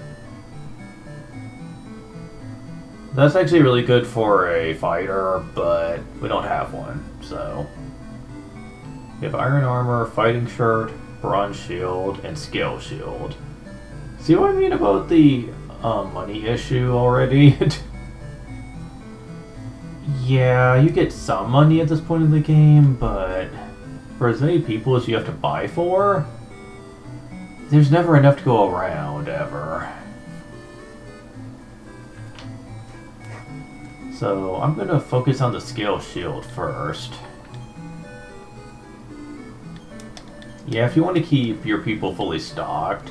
That's actually really good for a fighter, but we don't have one, so... We have Iron Armor, Fighting Shirt, bronze shield, and scale shield. See what I mean about the money issue already? Yeah, you get some money at this point in the game, but for as many people as you have to buy for, there's never enough to go around, ever. So I'm going to focus on the scale shield first. Yeah, if you want to keep your people fully stocked,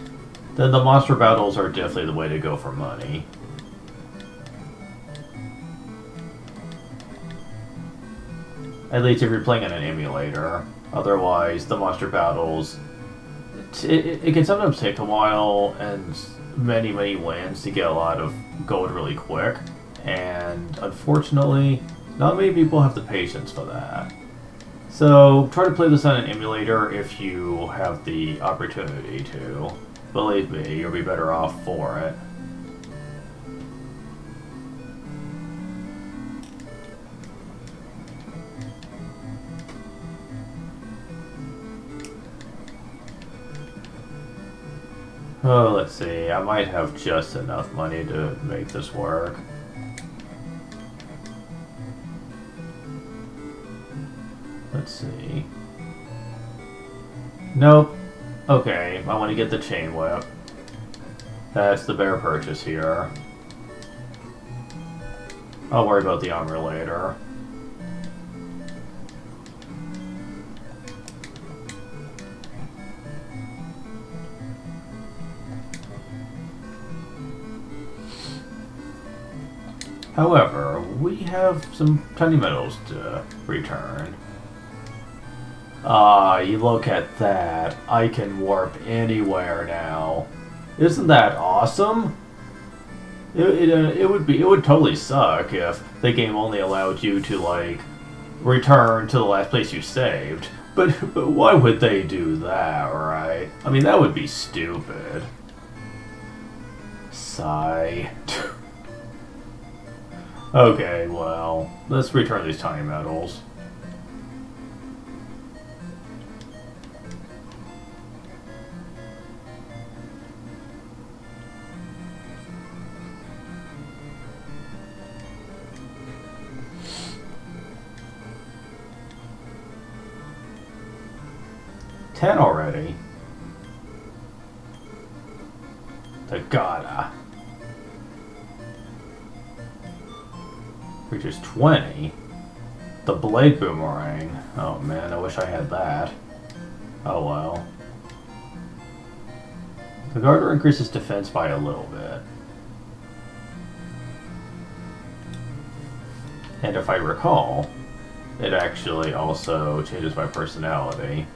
then the monster battles are definitely the way to go for money. At least if you're playing on an emulator. Otherwise, the monster battles, it can sometimes take a while and many wins to get a lot of gold really quick. And unfortunately, not many people have the patience for that. So try to play this on an emulator if you have the opportunity to. Believe me, you'll be better off for it. Oh, let's see. I might have just enough money to make this work. Let's see. Nope. Okay, I want to get the chain whip. That's the bear purchase here. I'll worry about the armor later. However, we have some tiny medals to return. Ah, you look at that. I can warp anywhere now. Isn't that awesome? It would totally suck if the game only allowed you to, like, return to the last place you saved. But why would they do that, right? I mean, that would be stupid. Sigh. Okay, well, let's return these tiny medals. Ten already. The gotta. Which is 20. The blade boomerang. Oh man, I wish I had that. Oh well. The garter increases defense by a little bit. And if I recall, it actually also changes my personality.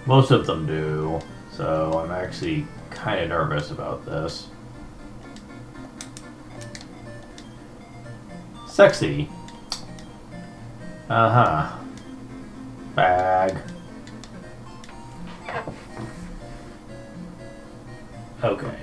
Most of them do, so I'm actually kind of nervous about this. Sexy. Uh-huh. Bag. Okay.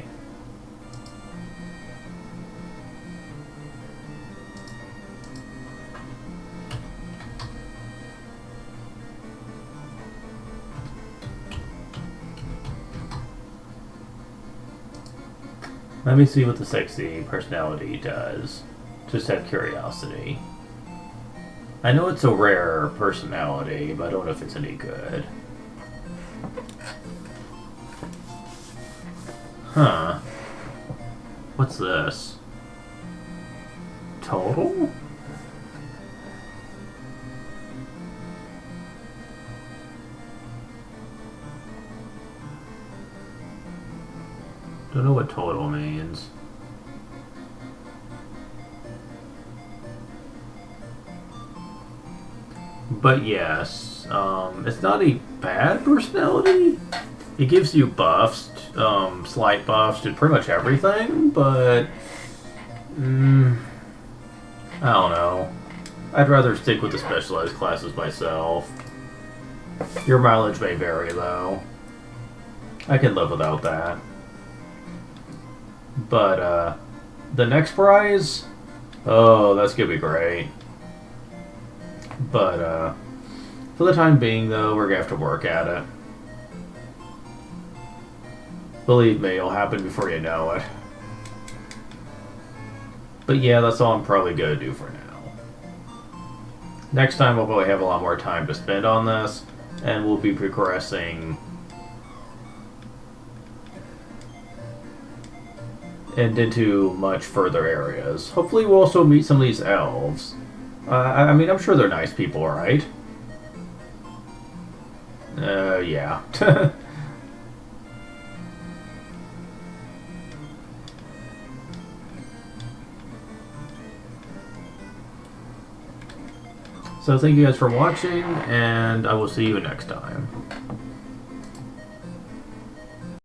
Let me see what the sexy personality does. Just out of curiosity. I know it's a rare personality, but I don't know if it's any good. Huh. What's this? Total? Don't know what total means. But yes, it's not a bad personality. It gives you buffs, slight buffs to pretty much everything, but I don't know. I'd rather stick with the specialized classes myself. Your mileage may vary, though. I can live without that. But, the next prize? Oh, that's gonna be great. But, for the time being, though, we're gonna have to work at it. Believe me, it'll happen before you know it. But yeah, that's all I'm probably gonna do for now. Next time we'll probably have a lot more time to spend on this, and we'll be progressing and into much further areas. Hopefully we'll also meet some of these elves. I mean, I'm sure they're nice people, right? Yeah. So thank you guys for watching, and I will see you next time.